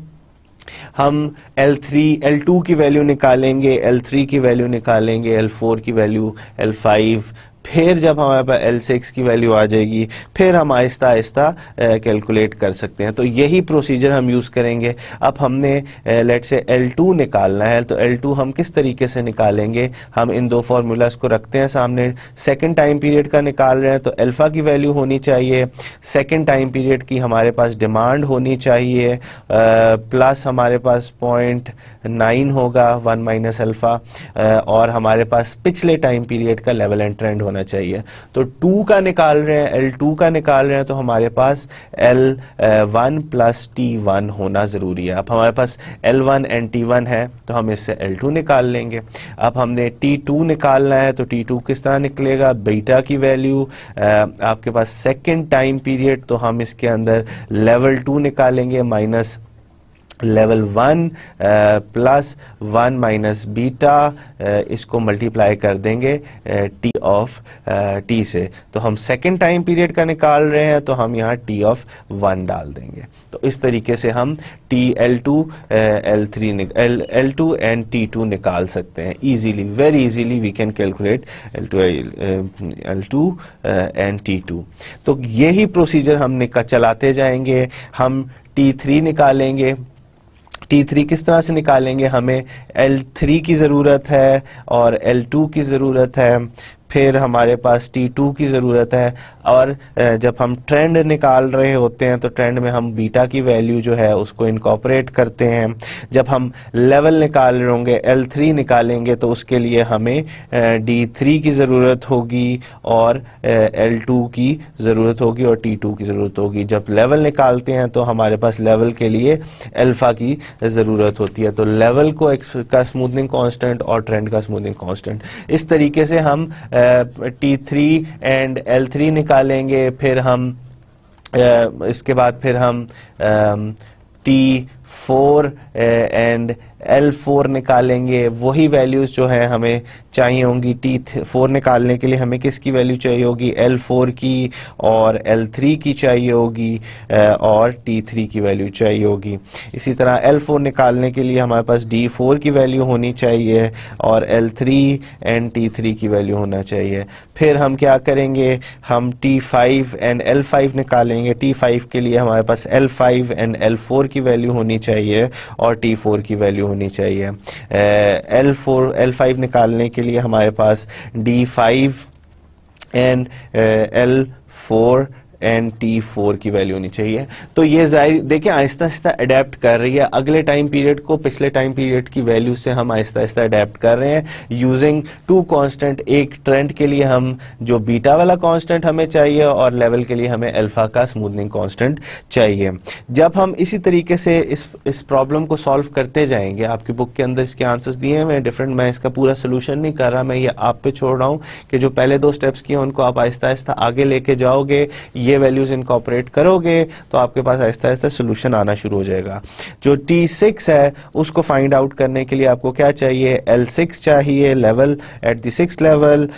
हम L2 की वैल्यू निकालेंगे, L3 की वैल्यू निकालेंगे, L4 की वैल्यू, L5, फिर जब हमारे पास L6 की वैल्यू आ जाएगी फिर हम आहिस्ता आहिस्ता कैलकुलेट कर सकते हैं। तो यही प्रोसीजर हम यूज़ करेंगे। अब हमने लेट से L2 निकालना है, तो L2 हम किस तरीके से निकालेंगे? हम इन दो फार्मूलाज को रखते हैं सामने। सेकंड टाइम पीरियड का निकाल रहे हैं तो अल्फा की वैल्यू होनी चाहिए, सेकंड टाइम पीरियड की हमारे पास डिमांड होनी चाहिए, प्लस हमारे पास 0.9 होगा 1 माइनस अल्फा, और हमारे पास पिछले टाइम पीरियड का लेवल एंड ट्रेंड होना चाहिए। तो 2 का निकाल रहे हैं, L2 का निकाल रहे हैं तो हमारे पास L1 प्लस T1 होना जरूरी है। अब हमारे पास L1 एंड T1 है तो हम इससे L2 निकाल लेंगे। अब हमने T2 निकालना है तो T2 किस तरह निकलेगा? बीटा की वैल्यू आपके पास सेकेंड टाइम पीरियड, तो हम इसके अंदर लेवल 2 निकालेंगे minus level 1 plus 1 minus beta, इसको मल्टीप्लाई कर देंगे T ऑफ T से। तो हम सेकेंड टाइम पीरियड का निकाल रहे हैं तो हम यहाँ T ऑफ 1 डाल देंगे। तो इस तरीके से हम L2 L2 एंड T2 निकाल सकते हैं easily, very easily we can calculate L2 and T2। तो यही प्रोसीजर हम चलाते जाएंगे। हम T3 निकालेंगे। T3 किस तरह से निकालेंगे? हमें L3 की ज़रूरत है और L2 की ज़रूरत है, फिर हमारे पास T2 की ज़रूरत है, और जब हम ट्रेंड निकाल रहे होते हैं तो ट्रेंड में हम बीटा की वैल्यू जो है उसको इनकॉर्पोरेट करते हैं। जब हम लेवल निकाल रहे होंगे, L3 निकालेंगे, तो उसके लिए हमें D3 की ज़रूरत होगी और L2 की ज़रूरत होगी और T2 की ज़रूरत होगी। जब लेवल निकालते हैं तो हमारे पास लेवल के लिए अल्फ़ा की ज़रूरत होती है। तो लेवल को का स्मूथनिंग कांस्टेंट और ट्रेंड का स्मूथनिंग कांस्टेंट, इस तरीके से हम T3 एंड L3 निकालेंगे। फिर हम इसके बाद फिर हम T4 एंड L4 निकालेंगे। वही वैल्यूज जो है हमें चाहिए होंगी। T4 निकालने के लिए हमें किसकी वैल्यू चाहिए होगी? L4 की, और L3 की चाहिए होगी, और T3 की वैल्यू चाहिए होगी। इसी तरह L4 निकालने के लिए हमारे पास D4 की वैल्यू होनी चाहिए और L3 एंड T3 की वैल्यू होना चाहिए। फिर हम क्या करेंगे? हम T5 एंड L5 निकालेंगे। T5 के लिए हमारे पास L5 एंड L4 की वैल्यू होनी चाहिए और T4 की वैल्यू होनी चाहिए। L5 निकालने के लिए हमारे पास D5 and L4 and T4 की वैल्यू होनी चाहिए। तो ये जाहिर देखिए आहिस्ता आहिस्ता अडेप्ट कर रही है। अगले टाइम पीरियड को पिछले टाइम पीरियड की वैल्यू से हम आहिस्ता आहिस्ता अडेप्ट कर रहे हैं यूजिंग टू कांस्टेंट। एक ट्रेंड के लिए हम जो बीटा वाला कांस्टेंट हमें चाहिए और लेवल के लिए हमें अल्फा का स्मूथनिंग कांस्टेंट चाहिए। जब हम इसी तरीके से इस प्रॉब्लम को सॉल्व करते जाएंगे, आपकी बुक के अंदर इसके आंसर्स दिए हैं, मैं इसका पूरा सोल्यूशन नहीं कर रहा, मैं ये आप पे छोड़ रहा हूँ कि जो पहले दो स्टेप्स किए उनको आप आहिस्ता आहिस्ता आगे लेके जाओगे, ये वैल्यूज इनकॉर्पोरेट करोगे तो आपके पास आहिस्ता आहिस्ता सोल्यूशन आना शुरू हो जाएगा। जो T6 है उसको फाइंड आउट करने के लिए आपको क्या चाहिए? L6 चाहिए, level at the 6th level,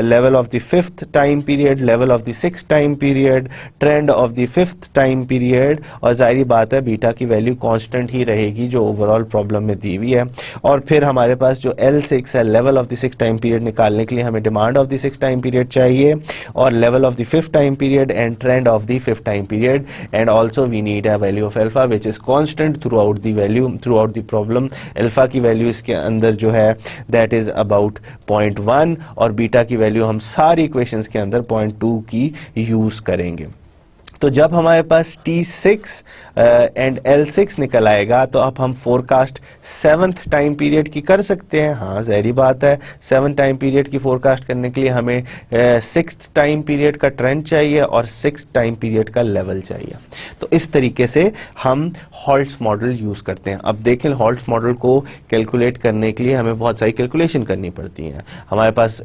level of the 5th time period, level of the 6th time period, trend of the 5th time period, और जाहिर बात है बीटा की वैल्यू कांस्टेंट ही रहेगी जो ओवरऑल प्रॉब्लम में दी हुई है। और फिर हमारे पास जो L6 है, level of the 6th time period निकालने के लिए हमें demand of the 6th time period चाहिए और level of the 5th time period and trend of the 5th time period, and also we need a value of alpha which is constant throughout the problem. alpha की value इसके अंदर जो है that is about 0.1 और beta की value हम सारी equations के अंदर 0.2 की यूज करेंगे। तो जब हमारे पास T6 एंड L6 निकल आएगा तो अब हम फोरकास्ट 7th टाइम पीरियड की कर सकते हैं। हाँ ज़ाहिर बात है, 7th टाइम पीरियड की फोरकास्ट करने के लिए हमें 6th टाइम पीरियड का ट्रेंड चाहिए और 6th टाइम पीरियड का लेवल चाहिए। तो इस तरीके से हम हॉल्ट्स मॉडल यूज़ करते हैं। अब देखें, हॉल्ट्स मॉडल को कैलकुलेट करने के लिए हमें बहुत सारी कैलकुलेशन करनी पड़ती हैं। हमारे पास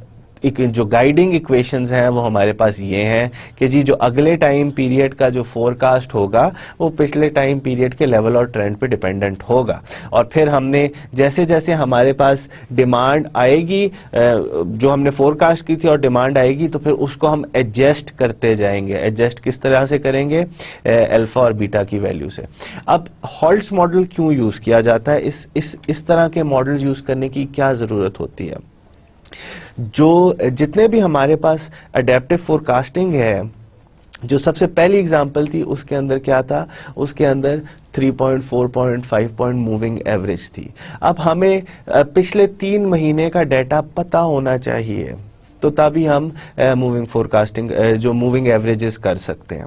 जो गाइडिंग इक्वेशंस हैं वो हमारे पास ये हैं कि जी जो अगले टाइम पीरियड का जो फोरकास्ट होगा वो पिछले टाइम पीरियड के लेवल और ट्रेंड पे डिपेंडेंट होगा। और फिर हमने जैसे जैसे हमारे पास डिमांड आएगी, जो हमने फोरकास्ट की थी और डिमांड आएगी, तो फिर उसको हम एडजस्ट करते जाएंगे। एडजस्ट किस तरह से करेंगे? अल्फा और बीटा की वैल्यू से। अब हॉल्ट्स मॉडल क्यों यूज़ किया जाता है? इस तरह के मॉडल यूज़ करने की क्या ज़रूरत होती है? जो जितने भी हमारे पास अडेप्टिव फोरकास्टिंग है, जो सबसे पहली एग्जांपल थी उसके अंदर क्या था? उसके अंदर 3 point, 4 point, 5 point moving average थी। अब हमें पिछले 3 महीने का डाटा पता होना चाहिए, तो तभी हम मूविंग फोरकास्टिंग जो मूविंग एवरेजेस कर सकते हैं।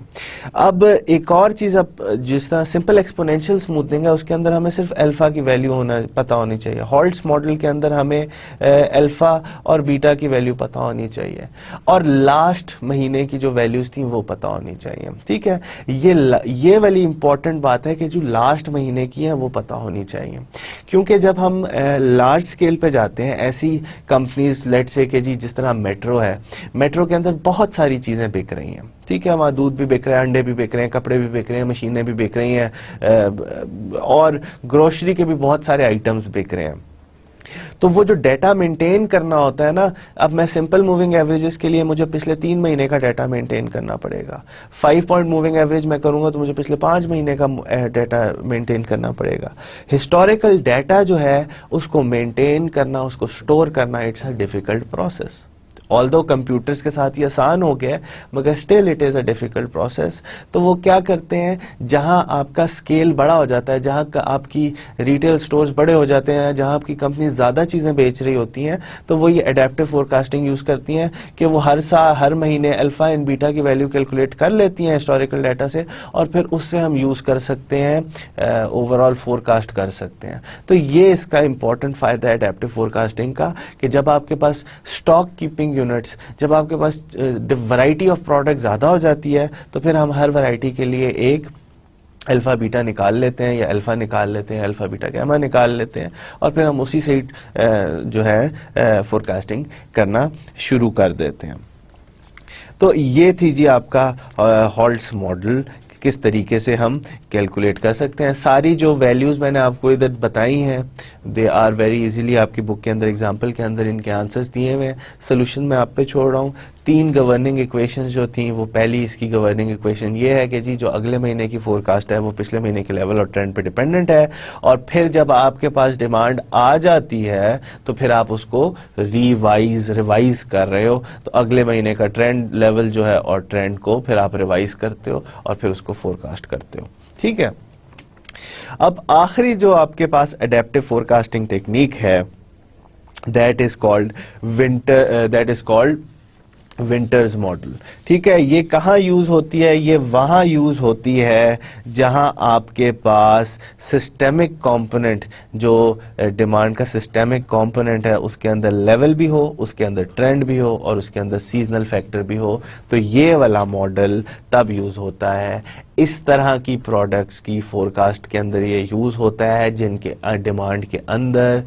अब एक और चीज़, अब जिस तरह सिंपल एक्सपोनेंशियल स्मूथनिंग है उसके अंदर हमें सिर्फ अल्फा की वैल्यू पता होनी चाहिए। हॉल्ट्स मॉडल के अंदर हमें अल्फा और बीटा की वैल्यू पता होनी चाहिए और लास्ट महीने की जो वैल्यूज थी वो पता होनी चाहिए। ठीक है, ये वाली इंपॉर्टेंट बात है कि जो लास्ट महीने की है वो पता होनी चाहिए, क्योंकि जब हम लार्ज स्केल पे जाते हैं, ऐसी कंपनीज लेट्स से कि जी जिस तरह मेट्रो है, मेट्रो के अंदर बहुत सारी चीज़ें बिक रही हैं। ठीक है, वहाँ दूध भी बिक रहा है, अंडे भी बिक रहे हैं, कपड़े भी बिक रहे हैं, मशीनें भी बिक रही हैं और ग्रोसरी के भी बहुत सारे आइटम्स बिक रहे हैं। तो वो जो डाटा मेंटेन करना होता है ना, अब मैं सिंपल मूविंग एवरेजेस के लिए मुझे पिछले 3 महीने का डाटा मेंटेन करना पड़ेगा। 5 पॉइंट मूविंग एवरेज मैं करूंगा तो मुझे पिछले 5 महीने का डाटा मेंटेन करना पड़ेगा। हिस्टोरिकल डाटा जो है उसको मेंटेन करना, उसको स्टोर करना, it's a difficult process. Although computers के साथ ये आसान हो गया है, मगर still it is a difficult process. तो वो क्या करते हैं, जहां आपका स्केल बड़ा हो जाता है, जहां आपकी रिटेल स्टोर्स बड़े हो जाते हैं, जहां आपकी कंपनी ज़्यादा चीज़ें बेच रही होती हैं, तो वो ये एडेप्टिव फोरकास्टिंग यूज़ करती हैं कि वो हर महीने अल्फा एंड बीटा की वैल्यू कैलकुलेट कर लेती हैं हिस्टोरिकल डाटा से, और फिर उससे हम यूज़ कर सकते हैं, ओवरऑल फोरकास्ट कर सकते हैं। तो ये इसका इंपॉर्टेंट फ़ायदा है एडेप्टिव फोरकास्टिंग का, कि जब आपके पास स्टॉक कीपिंग यूनिट्स, जब आपके पास वैरायटी ऑफ प्रोडक्ट ज़्यादा हो जाती है, तो फिर हम हर वैरायटी के लिए एक अल्फा बीटा निकाल लेते हैं, या अल्फा निकाल लेते हैं, अल्फा बीटा गैमा निकाल लेते हैं, और फिर हम उसी से जो है फोरकास्टिंग करना शुरू कर देते हैं। तो ये थी जी आपका हॉल्ट्स मॉडल, किस तरीके से हम कैलकुलेट कर सकते हैं। सारी जो वैल्यूज़ मैंने आपको इधर बताई हैं, दे आर वेरी इजीली, आपकी बुक के अंदर एग्जाम्पल के अंदर इनके आंसर्स दिए हुए हैं। सोल्यूशन मैं आप पे छोड़ रहा हूँ। 3 गवर्निंग इक्वेशंस जो थी, वो पहली इसकी गवर्निंग इक्वेशन ये है कि जी जो अगले महीने की फोरकास्ट है वो पिछले महीने के लेवल और ट्रेंड पे डिपेंडेंट है, और फिर जब आपके पास डिमांड आ जाती है तो फिर आप उसको रिवाइज कर रहे हो, तो अगले महीने का ट्रेंड लेवल जो है और ट्रेंड को फिर आप रिवाइज करते हो और फिर उसको फोरकास्ट करते हो। ठीक है, अब आखिरी जो आपके पास एडेप्टिव फोरकास्टिंग टेक्निक है, that is called winters model. ठीक है, ये कहाँ यूज होती है, ये वहां यूज होती है जहां आपके पास सिस्टेमिक कंपोनेंट, जो डिमांड का सिस्टेमिक कंपोनेंट है, उसके अंदर लेवल भी हो, उसके अंदर ट्रेंड भी हो, और उसके अंदर सीजनल फैक्टर भी हो। तो ये वाला मॉडल तब यूज होता है, इस तरह की प्रोडक्ट्स की फोरकास्ट के अंदर ये यूज होता है जिनके डिमांड के अंदर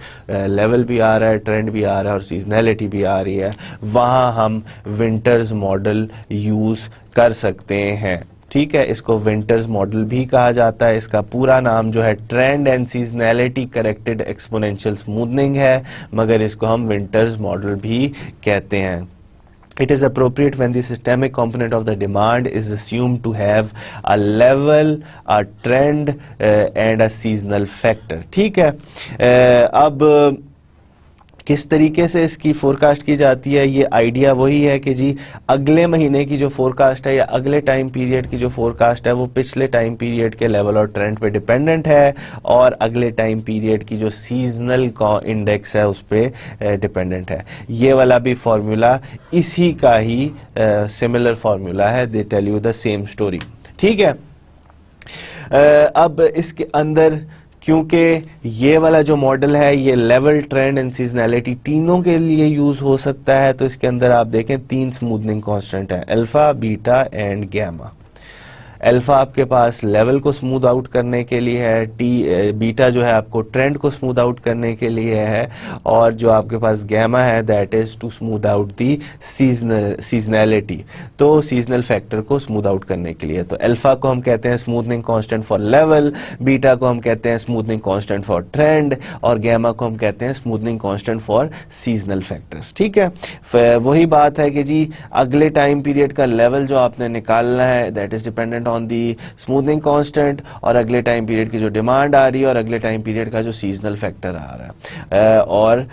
लेवल भी आ रहा है, ट्रेंड भी आ रहा है, और सीजनैलिटी भी आ रही है। वहां हम विंटर्स मॉडल यूज कर सकते हैं। ठीक है, इसको विंटर्स मॉडल भी कहा जाता है। इसका पूरा नाम जो है trend and seasonality corrected exponential smoothening है, मगर इसको हम विंटर्स मॉडल भी कहते हैं। It is appropriate when the systemic component of the demand is assumed to have a level, a trend and a seasonal factor. ठीक है, अब किस तरीके से इसकी फोरकास्ट की जाती है, ये आइडिया वही है कि जी अगले महीने की जो फोरकास्ट है या अगले टाइम पीरियड की जो फोरकास्ट है वो पिछले टाइम पीरियड के लेवल और ट्रेंड पे डिपेंडेंट है, और अगले टाइम पीरियड की जो सीजनल इंडेक्स है उस पर डिपेंडेंट है। ये वाला भी फॉर्मूला इसी का ही सिमिलर फॉर्मूला है, they tell you the same story. ठीक है, अब इसके अंदर क्योंकि ये वाला जो मॉडल है ये लेवल, ट्रेंड एंड सीजनैलिटी तीनों के लिए यूज हो सकता है, तो इसके अंदर आप देखें 3 स्मूथनिंग कांस्टेंट है, alpha, beta and gamma. Alpha आपके पास लेवल को स्मूथ आउट करने के लिए है, बीटा जो है आपको ट्रेंड को स्मूथ आउट करने के लिए है, और जो आपके पास गैमा है that is to smooth out the seasonality, तो सीजनल फैक्टर को स्मूथ आउट करने के लिए। तो अल्फा को हम कहते हैं smoothing constant for level, beta को हम कहते हैं स्मूथनिंग कांस्टेंट फॉर ट्रेंड, और गैमा को हम कहते हैं smoothing constant for seasonal factors. ठीक है, वही बात है कि जी अगले टाइम पीरियड का लेवल जो आपने निकालना है that is dependent on the smoothening constant, और अगले टाइम पीरियड की जो डिमांड आ रही है और अगले टाइम पीरियड का जो सीजनल फैक्टर आ रहा है, और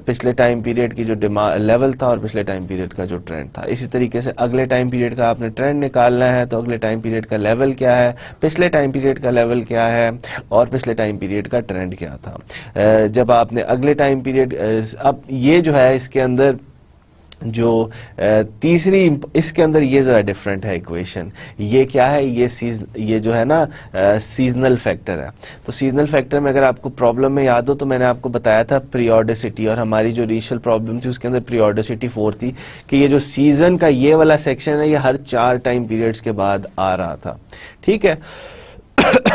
पिछले टाइम पीरियड की जो लेवल था और पिछले टाइम पीरियड का जो ट्रेंड था। इसी तरीके से अगले टाइम पीरियड का आपने ट्रेंड निकालना है, तो अगले टाइम पीरियड का लेवल क्या है, पिछले टाइम पीरियड का लेवल क्या है, और पिछले टाइम पीरियड का ट्रेंड क्या था। जब आपने अगले टाइम पीरियड, अब ये जो है इसके अंदर जो तीसरी, इसके अंदर ये जरा डिफरेंट है इक्वेशन। ये क्या है, ये जो है ना सीजनल फैक्टर है। तो सीजनल फैक्टर में अगर आपको प्रॉब्लम में याद हो तो मैंने आपको बताया था पीरियोडिसिटी, और हमारी जो इनिशियल प्रॉब्लम थी उसके अंदर पीरियोडिसिटी 4 थी कि ये जो सीजन का ये वाला सेक्शन है ये हर 4 टाइम पीरियड्स के बाद आ रहा था। ठीक है,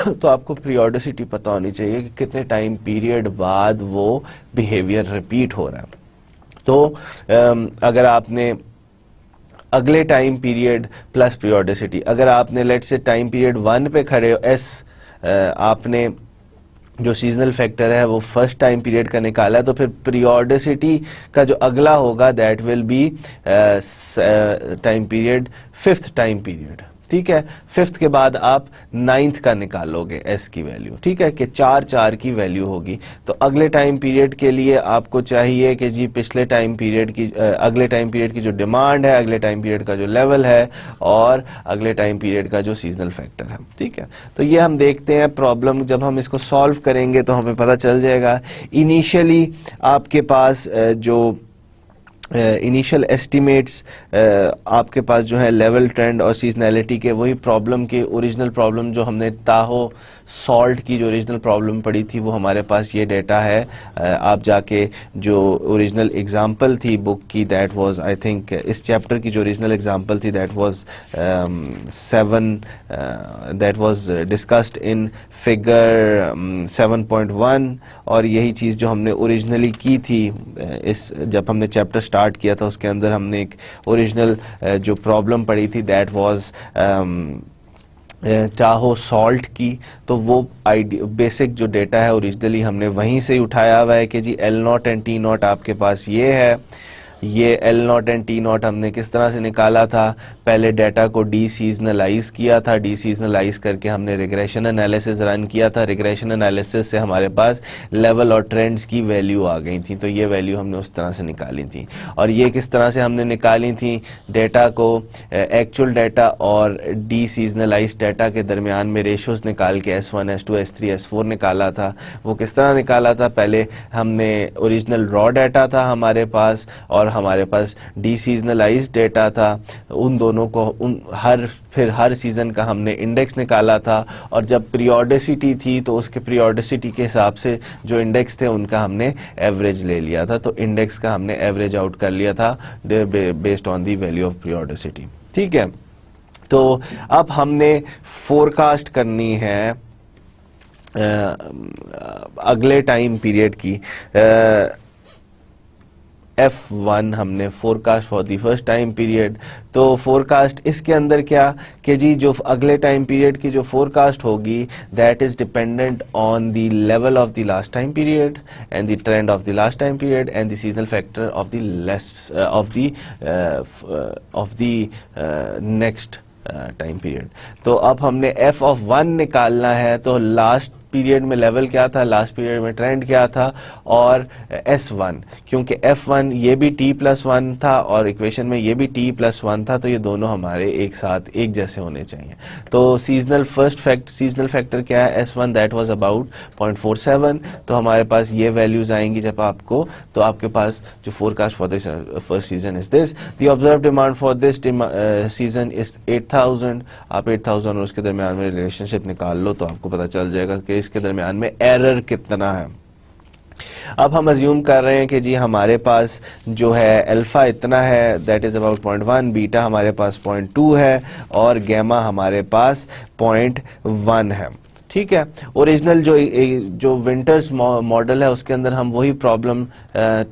तो आपको पीरियोडिसिटी पता होनी चाहिए कि कितने टाइम पीरियड बाद वो बिहेवियर रिपीट हो रहा है। तो अगर आपने अगले टाइम पीरियड प्लस पीरियोडिसिटी, अगर आपने लेट से टाइम पीरियड 1 पे खड़े हो, आपने जो सीजनल फैक्टर है वो फर्स्ट टाइम पीरियड का निकाला है, तो फिर पीरियोडिसिटी का जो अगला होगा that will B time period 5th time period. ठीक है। 5th के बाद आप 9th का निकालोगे एस की वैल्यू, ठीक है, कि 4 की वैल्यू होगी। तो अगले टाइम पीरियड के लिए आपको चाहिए कि जी पिछले टाइम पीरियड की अगले टाइम पीरियड की जो डिमांड है, अगले टाइम पीरियड का जो लेवल है और अगले टाइम पीरियड का जो सीजनल फैक्टर है, ठीक है। तो ये हम देखते हैं प्रॉब्लम, जब हम इसको सॉल्व करेंगे तो हमें पता चल जाएगा। इनिशियली आपके पास जो इनिशियल एस्टिमेट्स आपके पास जो है लेवल, ट्रेंड और सीजनैलिटी के, वही प्रॉब्लम के ओरिजिनल प्रॉब्लम जो हमने ताहो सॉल्ट की जो ओरिजिनल प्रॉब्लम पड़ी थी वो हमारे पास ये डेटा है। आप जाके जो ओरिजिनल एग्जांपल थी बुक की, दैट वाज आई थिंक इस चैप्टर की जो ओरिजिनल एग्जांपल थी that was 7, that was discussed in figure 7.1, और यही चीज़ जो हमने ओरिजिनली की थी इस जब हमने चैप्टर स्टार्ट किया था उसके अंदर हमने एक ओरिजिनल जो प्रॉब्लम पड़ी थी दैट वाज ताहो सॉल्ट की। तो वो बेसिक जो डेटा है ओरिजिनली हमने वहीं से उठाया हुआ है कि जी L0 एंड T0 आपके पास ये है। ये L0 एंड T0 हमने किस तरह से निकाला था, पहले डेटा को डीसीजनलाइज किया था, डीसीजनलाइज करके हमने रिग्रेशन एनालिसिस रन किया था। रिग्रेशन एनालिसिस से हमारे पास लेवल और ट्रेंड्स की वैल्यू आ गई थी, तो ये वैल्यू हमने उस तरह से निकाली थी। और ये किस तरह से हमने निकाली थी, डेटा को एक्चुअल डेटा और डीसीजनलाइज डेटा के दरमियान में रेशोज निकाल के S1, S2, S3, S4 निकाला था। वो किस तरह निकाला था, पहले हमने ओरिजिनल रॉ डाटा था हमारे पास और हमारे पास डीसीजनलाइज डेटा था, उन दोनों को फिर हर सीजन का हमने इंडेक्स निकाला था, और जब पीरियोडिसिटी थी तो उसके पीरियोडिसिटी के हिसाब से जो इंडेक्स थे उनका हमने एवरेज ले लिया था। तो इंडेक्स का हमने एवरेज आउट कर लिया था based on the value of periodicity, ठीक है। तो अब हमने फोरकास्ट करनी है अगले टाइम पीरियड की। F1 हमने forecast for the first time period. तो फोरकास्ट इसके अंदर क्या कि जी जो अगले टाइम पीरियड की जो फोरकास्ट होगी that is dependent on the level of the last time period and the trend of the last time period and the seasonal factor of the next time period. तो अब अब f of 1 निकालना है, तो last period में level क्या था, last period में ट्रेंड क्या था, और S1 क्योंकि F1 ये भी T+1 था और इक्वेशन में ये भी T+1 था, तो ये दोनों हमारे एक साथ एक जैसे होने चाहिए। तो सीजनल फैक्टर क्या है, S1 दैट वाज अबाउट 0.47। तो हमारे पास ये वैल्यूज आएंगी जब आपको, तो आपके पास जो forecast for this first season is this, the observe demand for this season is 8000। आप 8000 और उसके दरमियान में रिलेशनशिप निकाल लो तो आपको पता चल जाएगा कि इसके दरमियान में एरर कितना है। अब हम अज्यूम कर रहे हैं कि जी हमारे पास जो है अल्फा इतना है दैट इज अबाउट 0.1, बीटा हमारे पास 0.2 है और गैमा हमारे पास 0.1 है, ठीक है। ओरिजिनल जो विंटर्स मॉडल है उसके अंदर हम वही प्रॉब्लम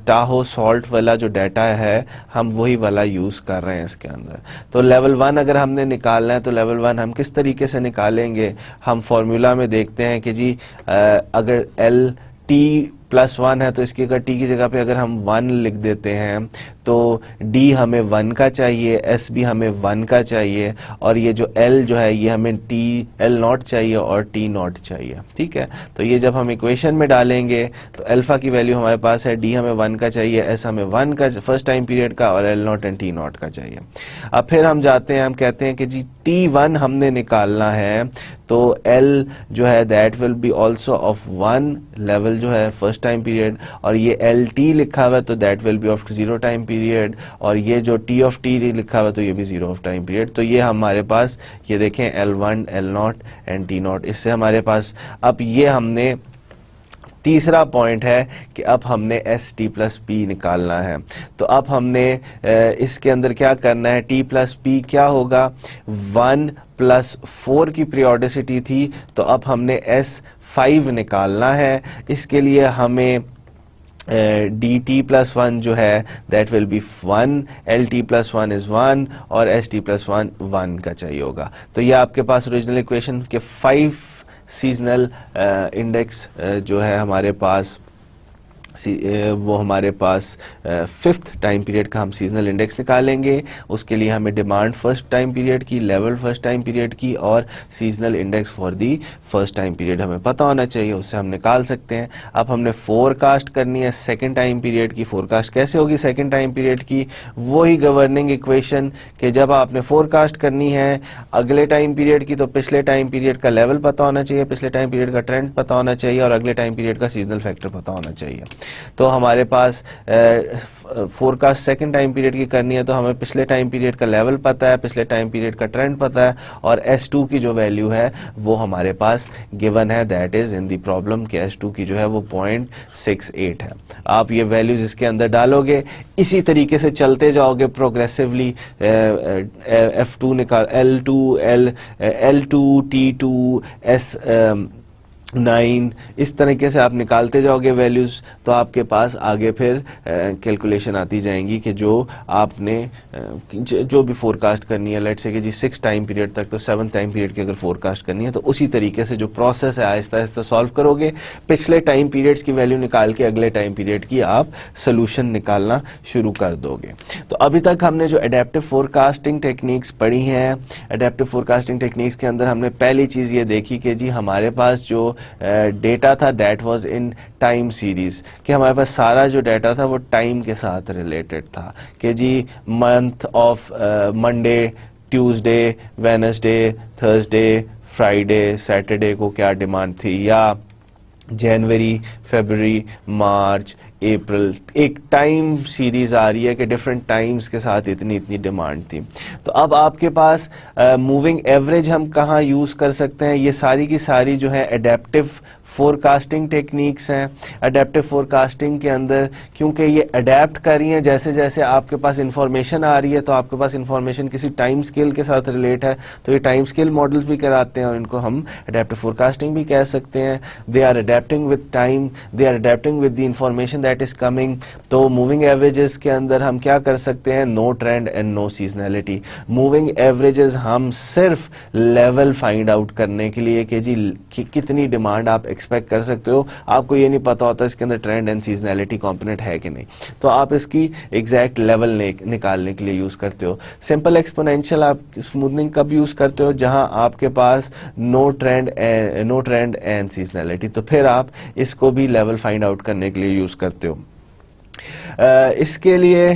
ताहो सॉल्ट वाला जो डाटा है हम वही वाला यूज कर रहे हैं इसके अंदर। तो लेवल 1 अगर हमने निकालना है तो लेवल 1 हम किस तरीके से निकालेंगे, हम फॉर्मूला में देखते हैं कि जी अगर T+1 है तो इसकी अगर T की जगह पे अगर हम 1 लिख देते हैं तो D हमें 1 का चाहिए, S भी हमें 1 का चाहिए, और ये जो L जो है ये हमें L0 चाहिए और T0 चाहिए, ठीक है। तो ये जब हम इक्वेशन में डालेंगे तो अल्फा की वैल्यू हमारे पास है, D हमें 1 का चाहिए, S हमें 1 का फर्स्ट टाइम पीरियड का और L0 एंड T0 का चाहिए। अब फिर हम जाते हैं, हम कहते हैं कि जी T1 हमने निकालना है, तो L जो है that will B also of 1 level जो है फर्स्ट टाइम पीरियड, और ये LT लिखा हुआ है तो that will B of 0 time period, और ये जो T ऑफ T लिखा हुआ है तो ये भी 0 ऑफ टाइम पीरियड। तो ये हमारे पास ये देखें L1, L0 एंड T0, इससे हमारे पास अब ये हमने तीसरा पॉइंट है कि अब हमने ST+P निकालना है। तो अब हमने इसके अंदर क्या करना है, T+P क्या होगा, 1+4 की पीरियोडिसिटी थी, तो अब हमने S5 निकालना है। इसके लिए हमें DT+1 जो है that will B 1, LT+1 is 1 और ST+1 1 का चाहिए होगा। तो ये आपके पास ओरिजिनल इक्वेशन के 5 सीजनल इंडेक्स जो है हमारे पास वो हमारे पास फिफ्थ टाइम पीरियड का हम सीजनल इंडेक्स निकालेंगे। उसके लिए हमें डिमांड फर्स्ट टाइम पीरियड की, लेवल फर्स्ट टाइम पीरियड की और seasonal index for the first time period हमें पता होना चाहिए, उससे हम निकाल सकते हैं। अब हमने फोरकास्ट करनी है सेकेंड टाइम पीरियड की। फोरकास्ट कैसे होगी सेकेंड टाइम पीरियड की? वही गवर्निंग इक्वेशन कि जब आपने फोरकास्ट करनी है अगले टाइम पीरियड की तो पिछले टाइम पीरियड का लेवल पता होना चाहिए, पिछले टाइम पीरियड का ट्रेंड पता होना चाहिए और अगले टाइम पीरियड का सीजनल फैक्टर पता होना चाहिए। तो हमारे पास फोरकास्ट सेकंड टाइम पीरियड की करनी है तो हमें पिछले टाइम पीरियड का लेवल पता है, पिछले टाइम पीरियड का ट्रेंड पता है और S2 की जो वैल्यू है वो हमारे पास गिवन है, that is in the problem कि S2 की जो है वो 0.68 है। आप ये वैल्यूज इसके अंदर डालोगे, इसी तरीके से चलते जाओगे प्रोग्रेसिवली। F2 निकाल, L2, T2, S9 इस तरीके से आप निकालते जाओगे वैल्यूज, तो आपके पास आगे फिर कैलकुलेशन आती जाएंगी कि जो आपने जो भी फोरकास्ट करनी है, लेट्स से कि जी 6 टाइम पीरियड तक, तो 7th टाइम पीरियड की अगर फोरकास्ट करनी है तो उसी तरीके से जो प्रोसेस है आहिस्ता आहिस्ता सॉल्व करोगे, पिछले टाइम पीरियड्स की वैल्यू निकाल के अगले टाइम पीरियड की आप सोल्यूशन निकालना शुरू कर दोगे। तो अभी तक हमने जो एडेप्टिव फोरकास्टिंग टेक्निक्स पढ़ी हैं, एडेप्टिव फोरकास्टिंग टेक्निक्स के अंदर हमने पहली चीज ये देखी कि जी हमारे पास जो डेटा था that was in time series, कि हमारे पास सारा जो डेटा था वो टाइम के साथ रिलेटेड था कि जी month of Monday, Tuesday, Wednesday, Thursday, Friday, Saturday को क्या डिमांड थी, या जनवरी, फरवरी, मार्च, अप्रैल, एक टाइम सीरीज आ रही है कि डिफरेंट टाइम्स के साथ इतनी इतनी डिमांड थी। तो अब आपके पास मूविंग एवरेज हम कहाँ यूज कर सकते हैं? ये सारी की सारी जो है एडेप्टिव फोरकास्टिंग टेक्निक्स हैं। एडेप्टिव फोरकास्टिंग के अंदर क्योंकि ये अडेप्ट कर रही हैं, जैसे जैसे आपके पास इंफॉर्मेशन आ रही है तो आपके पास इंफॉर्मेशन किसी टाइम स्केल के साथ रिलेट है तो ये टाइम स्केल मॉडल्स भी कराते हैं और इनको हम एडेप्टिव फोरकास्टिंग भी कह सकते हैं। They are adapting with time, they are adapting with the information that is coming. तो मूविंग एवरेजेस के अंदर हम क्या कर सकते हैं? No trend and no seasonality. Moving averages हम सिर्फ लेवल फाइंड आउट करने के लिए कि जी कितनी डिमांड आप एक्सपेक्ट कर सकते हो, आपको ये नहीं पता होता इसके अंदर ट्रेंड एंड सीजनैलिटी कंपोनेंट है कि नहीं, तो आप इसकी एग्जैक्ट लेवल निकालने के लिए यूज करते हो। सिंपल एक्सपोनेंशियल आप स्मूथनिंग कब यूज करते हो? जहां आपके पास नो ट्रेंड एंड सीजनैलिटी, तो फिर आप इसको भी लेवल फाइंड आउट करने के लिए यूज करते हो। इसके लिए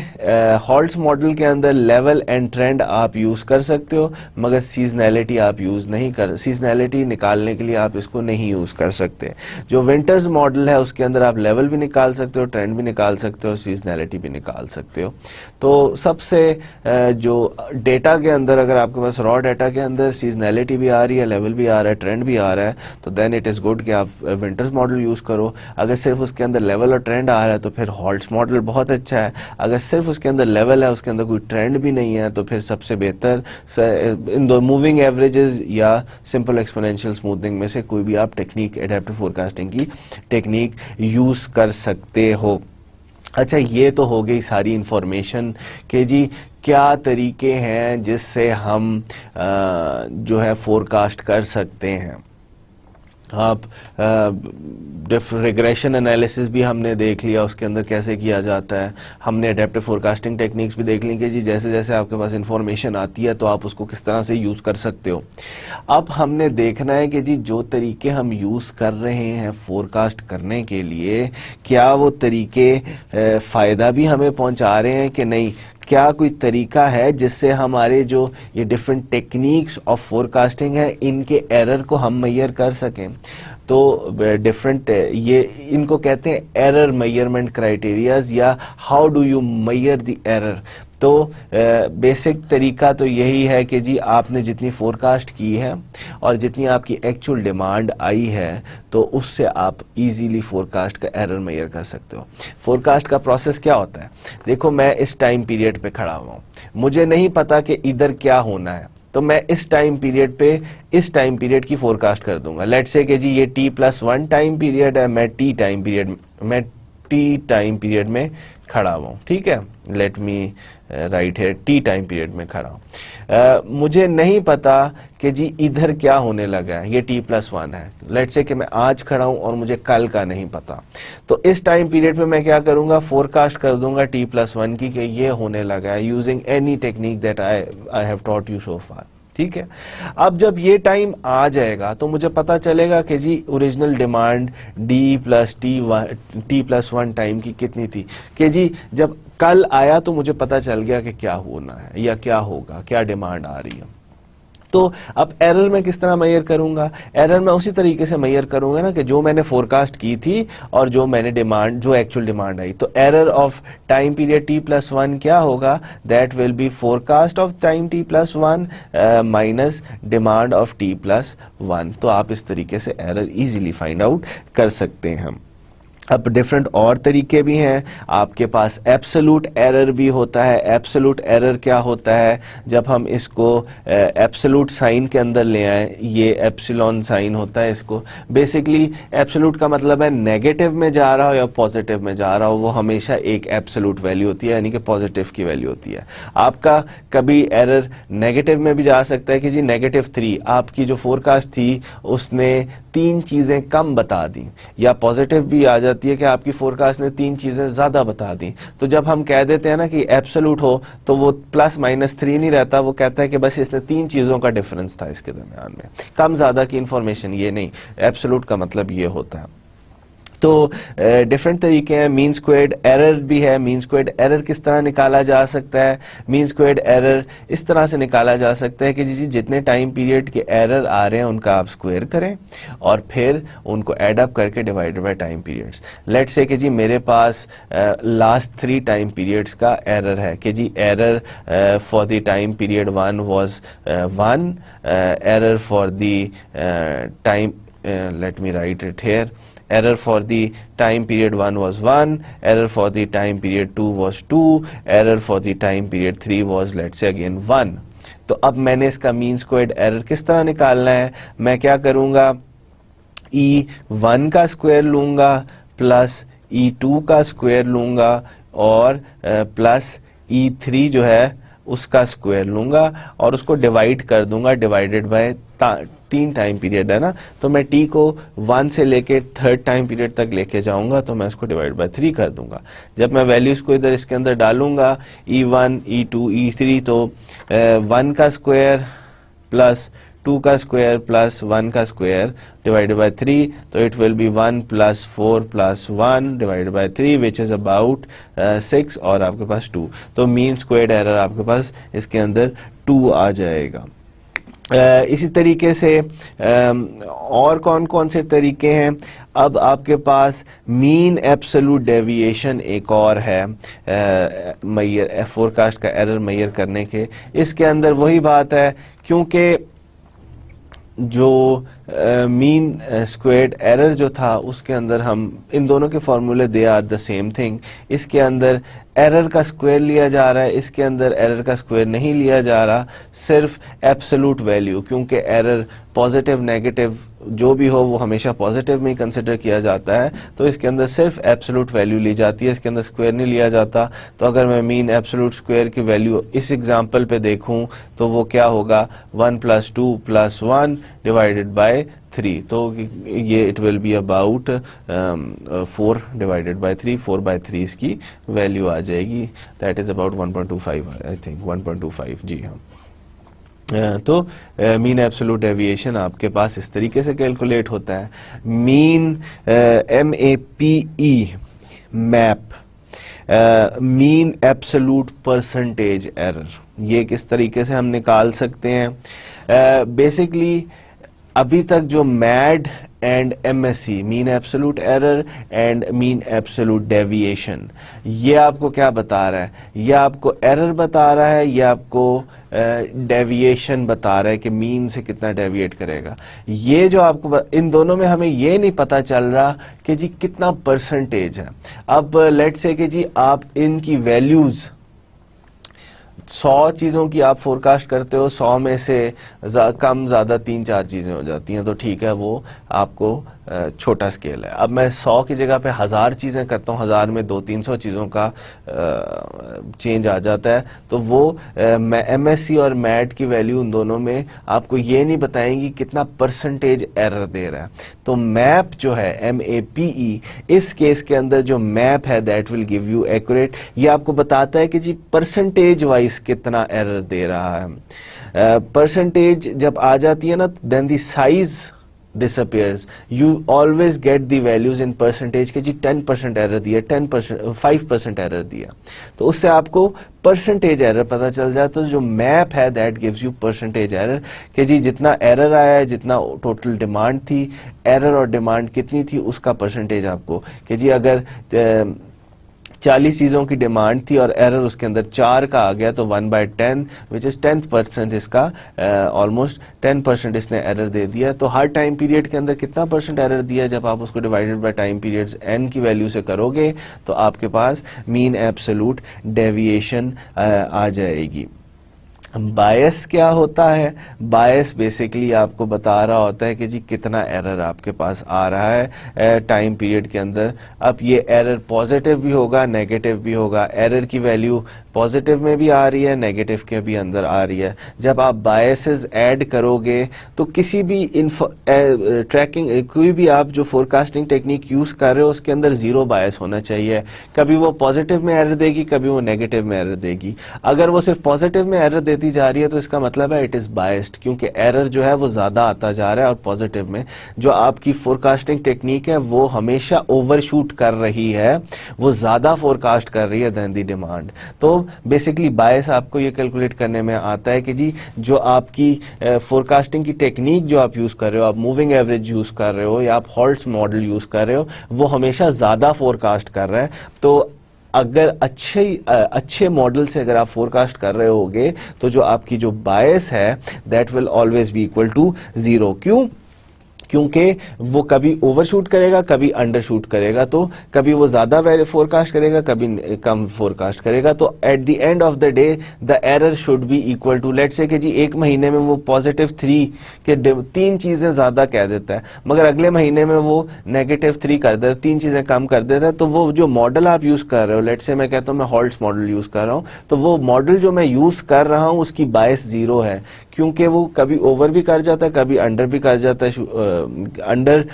हॉल्ट्स मॉडल के अंदर लेवल एंड ट्रेंड आप यूज कर सकते हो, मगर सीजनैलिटी आप यूज नहीं कर, सीजनैलिटी निकालने के लिए आप इसको नहीं यूज कर सकते। जो विंटर्स मॉडल है उसके अंदर आप लेवल भी निकाल सकते हो, ट्रेंड भी निकाल सकते हो, सीजनैलिटी भी निकाल सकते हो। तो सबसे जो डेटा के अंदर अगर आपके पास रॉ डेटा के अंदर सीजनैलिटी भी आ रही है, लेवल भी आ रहा है, ट्रेंड भी आ रहा है, तो देन इट इज गुड कि आप विंटर्स मॉडल यूज करो। अगर सिर्फ उसके अंदर लेवल और ट्रेंड आ रहा है तो फिर हॉल्ट्स मॉडल बहुत अच्छा है। अगर सिर्फ उसके अंदर लेवल है, उसके अंदर कोई ट्रेंड भी नहीं है, तो फिर सबसे बेहतर इन दो मूविंग एवरेजेस या सिंपल एक्सपोनेंशियल स्मूथनिंग में से कोई भी आप टेक्निक, एडेप्टिव फोरकास्टिंग की टेक्निक यूज कर सकते हो। अच्छा, ये तो हो गई सारी इंफॉर्मेशन कि जी क्या तरीके हैं जिससे हम जो है फोरकास्ट कर सकते हैं। आप रिग्रेशन एनालिसिस भी हमने देख लिया, उसके अंदर कैसे किया जाता है। हमने एडेप्टिव फोरकास्टिंग टेक्निक्स भी देख ली कि जी जैसे जैसे आपके पास इंफॉर्मेशन आती है तो आप उसको किस तरह से यूज़ कर सकते हो। अब हमने देखना है कि जी जो तरीके हम यूज़ कर रहे हैं फोरकास्ट करने के लिए, क्या वो तरीके फ़ायदा भी हमें पहुंचा रहे हैं कि नहीं, क्या कोई तरीका है जिससे हमारे जो ये डिफरेंट टेक्निक्स ऑफ फोरकास्टिंग है इनके एरर को हम मेजर कर सकें। तो डिफरेंट ये इनको कहते हैं एरर मेजरमेंट क्राइटेरियाज या how do you measure the error. तो बेसिक तरीका तो यही है कि जी आपने जितनी फोरकास्ट की है और जितनी आपकी एक्चुअल डिमांड आई है तो उससे आप इजीली फोरकास्ट का एरर मेजर कर सकते हो। फोरकास्ट का प्रोसेस क्या होता है? देखो, मैं इस टाइम पीरियड पे खड़ा हुआ हूँ, मुझे नहीं पता कि इधर क्या होना है, तो मैं इस टाइम पीरियड पे इस टाइम पीरियड की फोरकास्ट कर दूंगा। लेट्स से कि जी ये t+1 टाइम पीरियड है, मैं टी टाइम पीरियड में खड़ा हुआ हूँ, ठीक है, लेट मी राइट है टी टाइम पीरियड में खड़ा हूँ, मुझे नहीं पता कि जी इधर क्या होने लगा है, ये t+1 है, लेट से कि मैं आज खड़ा हूँ और मुझे कल का नहीं पता, तो इस टाइम पीरियड पे मैं क्या करूंगा, फोरकास्ट कर दूंगा t+1 की कि ये होने लगा है using any technique that I have taught you so far, ठीक है। अब जब ये टाइम आ जाएगा तो मुझे पता चलेगा कि जी ओरिजिनल डिमांड t+1 टाइम की कितनी थी, कि जी जब कल आया तो मुझे पता चल गया कि क्या होना है या क्या होगा, क्या डिमांड आ रही है। तो अब एरर मैं किस तरह मेजर करूंगा, एरर मैं उसी तरीके से मेजर करूंगा ना कि जो मैंने फोरकास्ट की थी और जो मैंने डिमांड, जो एक्चुअल डिमांड आई, तो error of time period t+1 क्या होगा, that will B forecast of time t+1 minus demand of t+1। तो आप इस तरीके से एरर इजीली फाइंड आउट कर सकते हैं हम। अब डिफरेंट और तरीके भी हैं, आपके पास एब्सोल्यूट एरर भी होता है। एब्सोल्यूट एरर क्या होता है, जब हम इसको एब्सोल्यूट साइन के अंदर ले आए, ये एप्सिलॉन साइन होता है, इसको बेसिकली एब्सोल्यूट का मतलब है नेगेटिव में जा रहा हो या पॉजिटिव में जा रहा हो, वो हमेशा एक एब्सोल्यूट वैल्यू होती है, यानी कि पॉजिटिव की वैल्यू होती है। आपका कभी एरर नेगेटिव में भी जा सकता है कि जी -3, आपकी जो फोरकास्ट थी उसने 3 चीजें कम बता दी, या पॉजिटिव भी आ जाती है कि आपकी फोरकास्ट ने 3 चीजें ज्यादा बता दी। तो जब हम कह देते हैं ना कि एब्सोल्यूट हो, तो वो +-3 नहीं रहता, वो कहता है कि बस इसने 3 चीजों का डिफरेंस था इसके दरमियान में, कम ज्यादा की इंफॉर्मेशन ये नहीं। एब्सोल्यूट का मतलब ये होता है। तो डिफरेंट तरीके हैं। मीन स्क्वेयर्ड एरर भी है। मीन स्क्वेयर्ड एरर किस तरह निकाला जा सकता है, मीन स्क्वेयर्ड एरर इस तरह से निकाला जा सकता है कि जी जितने टाइम पीरियड के एरर आ रहे हैं उनका आप स्क्वायर करें और फिर उनको एड अप करके divided by time periods. Let's say कि जी मेरे पास लास्ट 3 टाइम पीरियड्स का एरर है कि जी error for the time period 1 was 1, error for the time, let me write it here, error for the time period 1 was 1, error for the time period 2 was 2, error for the time period 3 was let's say again 1। तो अब मैंने इसका mean squared error किस तरह निकालना है, मैं क्या करूंगा, E1 का स्क्वायर लूंगा प्लस E2 का स्क्वायर लूंगा और प्लस E3 जो है उसका स्क्वायर लूंगा और उसको डिवाइड कर दूंगा, डिवाइडेड बाय 3 टाइम पीरियड है ना, तो मैं t को 1 से लेके 3rd टाइम पीरियड तक लेके जाऊंगा, तो मैं इसको डिवाइड बाय 3 कर दूंगा। जब मैं वैल्यूज को इधर इसके अंदर डालूंगा, E1, E2, E3, तो 1 का स्क्वायर प्लस 2 का स्क्वायर प्लस 1 का स्क्वायर डिवाइडेड बाय 3, तो it will be 1 + 4 + 1 divided by 3 which is about 6 और आपके पास 2। तो मीन स्क्वायर्ड एरर आपके पास इसके अंदर 2 आ जाएगा। इसी तरीके से और कौन कौन से तरीके हैं, अब आपके पास मीन एब्सोल्यूट डेविएशन एक और है मैयर फोरकास्ट का एरर मैयर करने के। इसके अंदर वही बात है, क्योंकि जो मीन स्क्वेयर्ड एरर जो था उसके अंदर हम इन दोनों के फॉर्मूले they are the same thing. इसके अंदर एरर का स्क्वायर लिया जा रहा है, इसके अंदर एरर का स्क्वायर नहीं लिया जा रहा, सिर्फ एब्सोल्यूट वैल्यू, क्योंकि एरर पॉजिटिव नेगेटिव जो भी हो वो हमेशा पॉजिटिव में ही कंसिडर किया जाता है, तो इसके अंदर सिर्फ एब्सोल्यूट वैल्यू ली जाती है, इसके अंदर स्क्वायर नहीं लिया जाता। तो अगर मैं मीन एब्सोल्यूट स्क्वायर की वैल्यू इस एग्जांपल पे देखूं तो वो क्या होगा, 1 + 2 + 1 डिवाइडेड बाय 3, तो ये it will be about 4 divided by 3, 4/3 इसकी वैल्यू आ जाएगी, that is about 1.25 I think 1.25। जी हाँ, तो मीन एब्सोल्यूट डेविएशन आपके पास इस तरीके से कैलकुलेट होता है। Mean MAPE map, mean absolute percentage error, ये किस तरीके से हम निकाल सकते हैं। बेसिकली अभी तक जो mad and MSE mean absolute error and mean absolute deviation, ये आपको क्या बता रहा है, ये आपको एरर बता रहा है, ये आपको डेविएशन बता रहा है कि मीन से कितना डेविएट करेगा। ये जो आपको इन दोनों में हमें ये नहीं पता चल रहा कि जी कितना परसेंटेज है। अब लेट्स से कि जी आप इनकी वैल्यूज 100 चीज़ों की आप फोरकास्ट करते हो, 100 में से कम ज़्यादा 3-4 चीज़ें हो जाती हैं, तो ठीक है वो आपको छोटा स्केल है। अब मैं 100 की जगह पे 1000 चीज़ें करता हूँ, 1000 में 200-300 चीज़ों का चेंज आ जाता है, तो वो MSc और मैट की वैल्यू उन दोनों में आपको ये नहीं बताएंगी कितना परसेंटेज एरर दे रहा है। तो मैप जो है MAPE, इस केस के अंदर जो मैप है that will give you accurate, ये आपको बताता है कि जी परसेंटेज वाइज कितना एरर दे रहा है। परसेंटेज जब आ जाती है ना, then the size disappears. You always get the values in percentage के जी 10% एरर दिया, 10%, 5% एरर दिया, तो उससे आपको परसेंटेज एरर पता चल जाए। तो जो मैप है that gives you percentage error कि जी जितना एरर आया है, जितना टोटल डिमांड थी, एरर और डिमांड कितनी थी, उसका परसेंटेज आपको कि जी अगर 40 चीज़ों की डिमांड थी और एरर उसके अंदर 4 का आ गया, तो 1/10 विच इज़ 10% इसका ऑलमोस्ट 10% इसने एरर दे दिया। तो हर टाइम पीरियड के अंदर कितना परसेंट एरर दिया, जब आप उसको divided by time periods n की वैल्यू से करोगे तो आपके पास मीन एब्सोल्यूट डेविएशन आ जाएगी। बायस क्या होता है? बायस बेसिकली आपको बता रहा होता है कि जी कितना एरर आपके पास आ रहा है टाइम पीरियड के अंदर। अब ये एरर पॉजिटिव भी होगा, नेगेटिव भी होगा। एरर की वैल्यू पॉजिटिव में भी आ रही है, नेगेटिव के भी अंदर आ रही है। जब आप बायसेस ऐड करोगे तो किसी भी ट्रैकिंग, कोई भी आप जो फोरकास्टिंग टेक्निक यूज कर रहे हो उसके अंदर जीरो बायस होना चाहिए। कभी वो पॉजिटिव में एरर देगी, कभी वो नेगेटिव में एरर देगी। अगर वो सिर्फ पॉजिटिव में एरर देती जा रही है तो इसका मतलब है इट इज बायस्ड, क्योंकि एरर जो है वो ज्यादा आता जा रहा है। और पॉजिटिव में जो आपकी फोरकास्टिंग टेक्निक है वो हमेशा ओवरशूट कर रही है, वो ज्यादा फोरकास्ट कर रही है देन दी डिमांड। तो बेसिकली बायस आपको ये कैलकुलेट करने में आता है कि जी जो आपकी फोरकास्टिंग की टेक्निक जो आप यूज कर रहे हो, आप मूविंग एवरेज यूज कर रहे हो या आप हॉल्ट्स मॉडल यूज कर रहे हो, वो हमेशा ज्यादा फोरकास्ट कर रहा है। तो अगर अच्छे मॉडल से अगर आप फोरकास्ट कर रहे होगे तो जो आपकी जो बायस है that will always be equal to 0। क्यों? क्योंकि वो कभी ओवरशूट करेगा, कभी अंडरशूट करेगा। तो कभी वो ज्यादा फोरकास्ट करेगा, कभी कम फोरकास्ट करेगा। तो at the end of the day the error should be equal to, let's say कि जी एक महीने में वो +3 के 3 चीजें ज्यादा कह देता है, मगर अगले महीने में वो -3 कर देता है, 3 चीजें कम कर देता है। तो वो जो मॉडल आप यूज कर रहे हो, लेट्स से मैं कहता हूं मैं हॉल्ट्स मॉडल यूज कर रहा हूं, तो वो मॉडल जो मैं यूज कर रहा हूं उसकी बायस 0 है, क्योंकि वो कभी ओवर भी कर जाता है, कभी अंडर भी कर जाता है, अंडर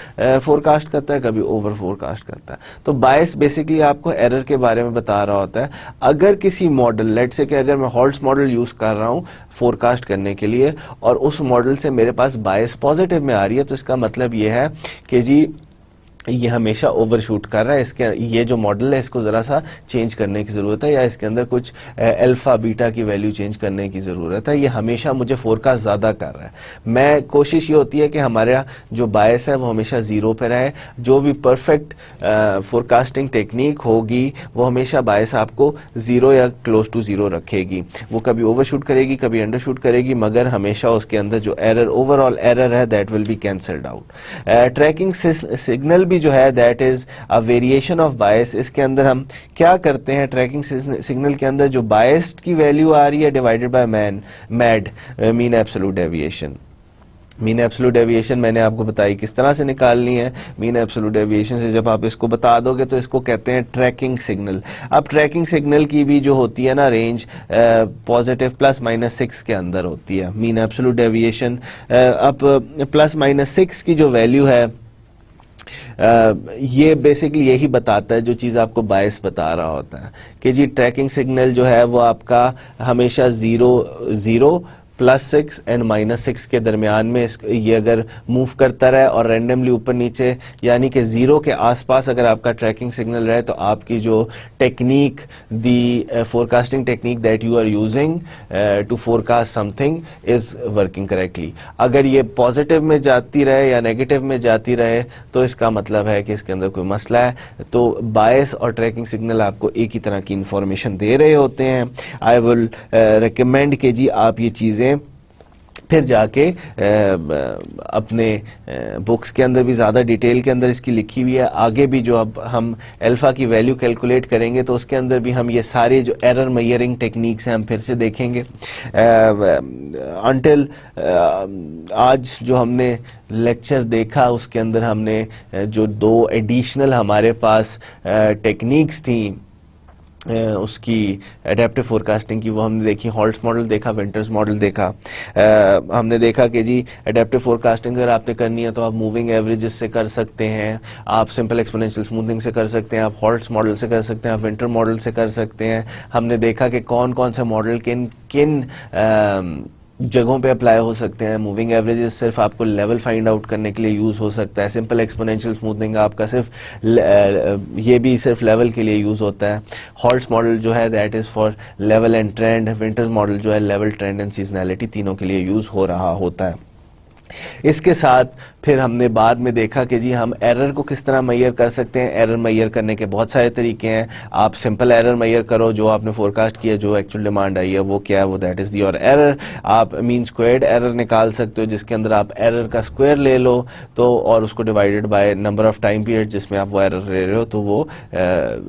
फोरकास्ट करता है, कभी ओवर फोरकास्ट करता है। तो बायस बेसिकली आपको एरर के बारे में बता रहा होता है। अगर किसी मॉडल, लेट्स से कि अगर मैं हॉल्ट्स मॉडल यूज कर रहा हूं फोरकास्ट करने के लिए और उस मॉडल से मेरे पास बायस पॉजिटिव में आ रही है, तो इसका मतलब ये है कि जी ये हमेशा ओवरशूट कर रहा है। इसके ये जो मॉडल है इसको जरा सा चेंज करने की जरूरत है, या इसके अंदर कुछ अल्फा बीटा की वैल्यू चेंज करने की जरूरत है। ये हमेशा मुझे फोरकास्ट ज्यादा कर रहा है। मैं कोशिश ये होती है कि हमारा जो बायस है वो हमेशा 0 पे रहे। जो भी परफेक्ट फोरकास्टिंग टेक्निक होगी वो हमेशा बायस आपको 0 या क्लोज टू 0 रखेगी। वो कभी ओवरशूट करेगी, कभी अंडरशूट करेगी, मगर हमेशा उसके अंदर जो एरर, ओवरऑल एरर है that will be cancelled out. Tracking signal भी जो है that is a variation of bias. इसके अंदर हम क्या करते हैं, ट्रैकिंग सिग्नल के अंदर जो बायस की वैल्यू आ रही है divided by mad, mean absolute deviation. Mean absolute deviation मैंने आपको बताई किस तरह से निकालनी है। मीन एब्सोल्यूट डेविएशन से जब आप इसको बता दोगे तो इसको कहते हैं ट्रैकिंग सिग्नल। अब ट्रैकिंग सिग्नल की भी जो होती है ना रेंज पॉजिटिव ±6 के अंदर होती है। मीन एब्सोल्यूट डेविएशन अब ±6 की जो वैल्यू है ये बेसिकली यही बताता है, जो चीज आपको बायस बता रहा होता है कि जी ट्रैकिंग सिग्नल जो है वो आपका हमेशा 0 +6 एंड -6 के दरमियान में ये अगर मूव करता रहे और रैंडमली ऊपर नीचे, यानी कि 0 के आसपास अगर आपका ट्रैकिंग सिग्नल रहे, तो आपकी जो technique, the forecasting technique that you are using to forecast something is working correctly. अगर ये पॉजिटिव में जाती रहे या नेगेटिव में जाती रहे तो इसका मतलब है कि इसके अंदर कोई मसला है। तो बायस और ट्रैकिंग सिग्नल आपको एक ही तरह की इंफॉर्मेशन दे रहे होते हैं। आई विल रिकमेंड कि जी आप ये चीजें फिर जाके अपने बुक्स के अंदर भी ज़्यादा डिटेल के अंदर इसकी लिखी हुई है। आगे भी जो अब हम अल्फ़ा की वैल्यू कैलकुलेट करेंगे तो उसके अंदर भी हम ये सारे जो एरर मेजरिंग टेक्निक्स हैं हम फिर से देखेंगे। अंटिल आज जो हमने लेक्चर देखा उसके अंदर हमने जो 2 एडिशनल हमारे पास टेक्निक्स थी उसकी एडेप्टिव फोरकास्टिंग की, वो हमने देखी। हॉल्ट्स मॉडल देखा, विंटर्स मॉडल देखा। हमने देखा कि जी एडेप्टिव फोरकास्टिंग अगर आपने करनी है तो आप मूविंग एवरेजेस से कर सकते हैं, आप सिंपल एक्सपोनेंशियल स्मूथिंग से कर सकते हैं, आप हॉल्ट्स मॉडल से कर सकते हैं, आप विंटर मॉडल से कर सकते हैं। हमने देखा कि कौन कौन से मॉडल किन किन जगहों पे अप्लाई हो सकते हैं। मूविंग एवरेजेस सिर्फ आपको लेवल फाइंड आउट करने के लिए यूज़ हो सकता है। सिंपल एक्सपोनेंशियल स्मूथनिंग आपका सिर्फ ये भी सिर्फ लेवल के लिए यूज़ होता है। हॉल्ट्स मॉडल जो है that is for level and trend. Winters model जो है लेवल, ट्रेंड एंड सीजनैलिटी तीनों के लिए यूज़ हो रहा होता है। इसके साथ फिर हमने बाद में देखा कि जी हम एरर को किस तरह मेजर कर सकते हैं। एरर मेजर करने के बहुत सारे तरीके हैं। आप सिंपल एरर मेजर करो, जो आपने फोरकास्ट किया, जो एक्चुअल डिमांड आई है वो क्या है, वो दैट इज योर एरर। आप मीन स्क्वायर्ड एरर निकाल सकते हो जिसके अंदर आप एरर का स्क्वायर ले लो तो और उसको divided by number of time period जिसमें आप वो एरर ले रहे हो तो वो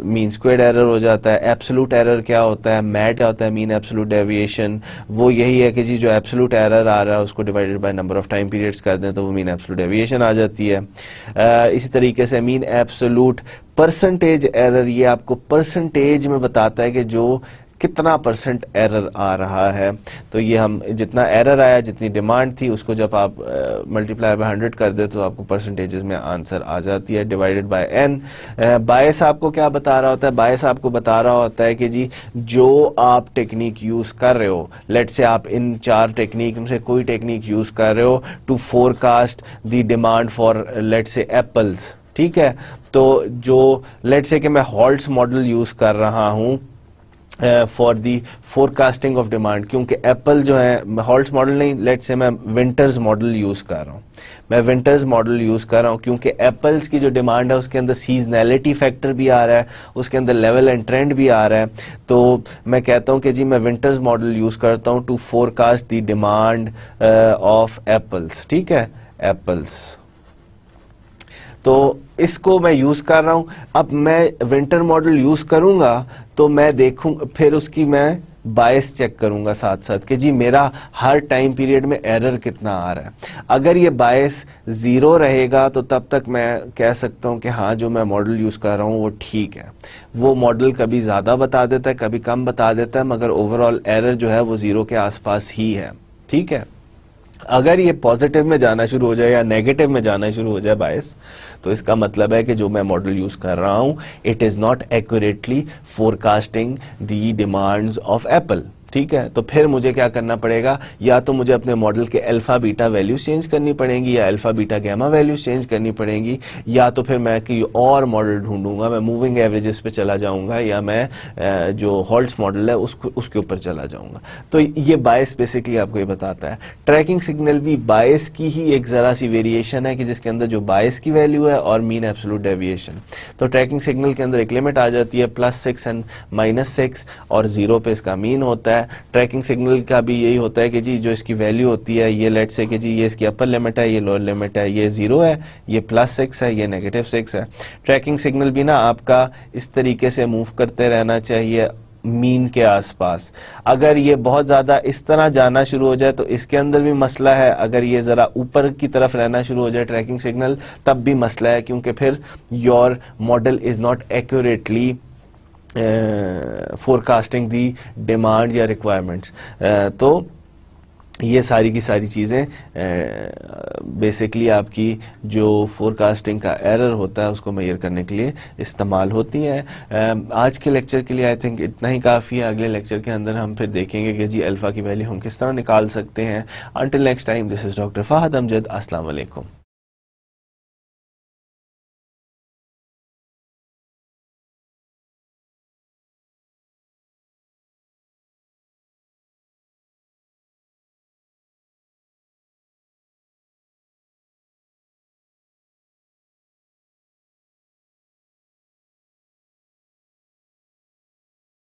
मीन स्क्वायर्ड एरर हो जाता है। एब्सोल्यूट एरर क्या होता है, मैट क्या होता है, मीन एब्सोल्यूट डेविएशन। वो यही है कि जी जो एब्सोल्यूट एरर आ रहा है उसको divided by number of time periods कर दें तो वो मीन एब्सोल्यूट डेविएशन आ जाती है। इसी तरीके से मीन एब्सोल्यूट परसेंटेज एरर, ये आपको परसेंटेज में बताता है कि जो कितना परसेंट एरर आ रहा है। तो ये हम जितना एरर आया, जितनी डिमांड थी, उसको जब आप मल्टीप्लाई बाय 100 कर दे तो आपको परसेंटेजेस में आंसर आ जाती है डिवाइडेड बाय n। बायस आपको क्या बता रहा होता है, बायस आपको बता रहा होता है कि जी जो आप टेक्निक यूज कर रहे हो, लेट से आप इन 4 टेक्निक में से कोई टेक्निक यूज कर रहे हो to forecast the demand for let say apples, ठीक है। तो जो लेट से कि मैं हॉल्ट्स मॉडल यूज कर रहा हूं for the forecasting of demand, क्योंकि एप्पल जो है हॉल्ट्स मॉडल नहीं, लेट से मैं विंटर्स मॉडल यूज कर रहा हूँ। मैं विंटर्स मॉडल यूज कर रहा हूँ क्योंकि एप्पल्स की जो डिमांड है उसके अंदर सीजनैलिटी फैक्टर भी आ रहा है, उसके अंदर लेवल एंड ट्रेंड भी आ रहा है। तो मैं कहता हूँ कि जी मैं विंटर्स मॉडल यूज करता हूँ to forecast the demand of apples, ठीक है, एप्पल्स। तो इसको मैं यूज कर रहा हूं। अब मैं विंटर मॉडल यूज करूंगा तो मैं देखूं, फिर उसकी मैं बायस चेक करूंगा साथ साथ कि जी मेरा हर टाइम पीरियड में एरर कितना आ रहा है। अगर ये बायस 0 रहेगा तो तब तक मैं कह सकता हूं कि हाँ जो मैं मॉडल यूज कर रहा हूं वो ठीक है। वो मॉडल कभी ज्यादा बता देता है, कभी कम बता देता है, मगर ओवरऑल एरर जो है वो 0 के आसपास ही है, ठीक है। अगर ये पॉजिटिव में जाना शुरू हो जाए या नेगेटिव में जाना शुरू हो जाए बायस, तो इसका मतलब है कि जो मैं मॉडल यूज कर रहा हूं it is not accurately forecasting the demands of Apple, ठीक है। तो फिर मुझे क्या करना पड़ेगा, या तो मुझे अपने मॉडल के अल्फा बीटा वैल्यूज चेंज करनी पड़ेंगी या alpha beta gamma values change करनी पड़ेंगी, या तो फिर मैं कोई और मॉडल ढूंढूंगा, मैं मूविंग एवरेजेस पे चला जाऊंगा या मैं जो हॉल्ट्स मॉडल है उसके ऊपर चला जाऊंगा। तो ये बायस बेसिकली आपको ये बताता है। ट्रैकिंग सिग्नल भी बायस की ही एक जरा सी वेरिएशन है कि जिसके अंदर जो बायस की वैल्यू है और मीन एब्सोल्यूट डेविएशन। तो ट्रैकिंग सिग्नल के अंदर एक लिमिट आ जाती है +6 एंड -6 और 0 पे इसका मीन होता है। ट्रैकिंग सिग्नल का भी यही होता है कि जी जो इसकी वैल्यू होती है, ये लेट से कि जी ये इसकी अपर लिमिट है, ये लोअर लिमिट है, ये 0 है, ये +6 है, ये -6 है। ट्रैकिंग सिग्नल भी ना आपका इस तरीके से मूव करते रहना चाहिए मीन के आसपास। अगर ये बहुत ज्यादा इस तरह जाना शुरू हो जाए तो इसके अंदर भी मसला है। अगर ये जरा ऊपर की तरफ रहना शुरू हो जाए ट्रैकिंग सिग्नल, तब भी मसला है, क्योंकि फिर your model is not accurately forecasting the demand या रिक्वायरमेंट्स। तो ये सारी की सारी चीज़ें बेसिकली आपकी जो फोरकास्टिंग का एरर होता है उसको मेजर करने के लिए इस्तेमाल होती हैं। आज के लेक्चर के लिए आई थिंक इतना ही काफ़ी है। अगले लेक्चर के अंदर हम फिर देखेंगे कि जी अल्फ़ा की वैल्यू हम किस तरह निकाल सकते हैं। Until next time, this is doctor Fahd Amjad. अस्सलाम वालेकुम।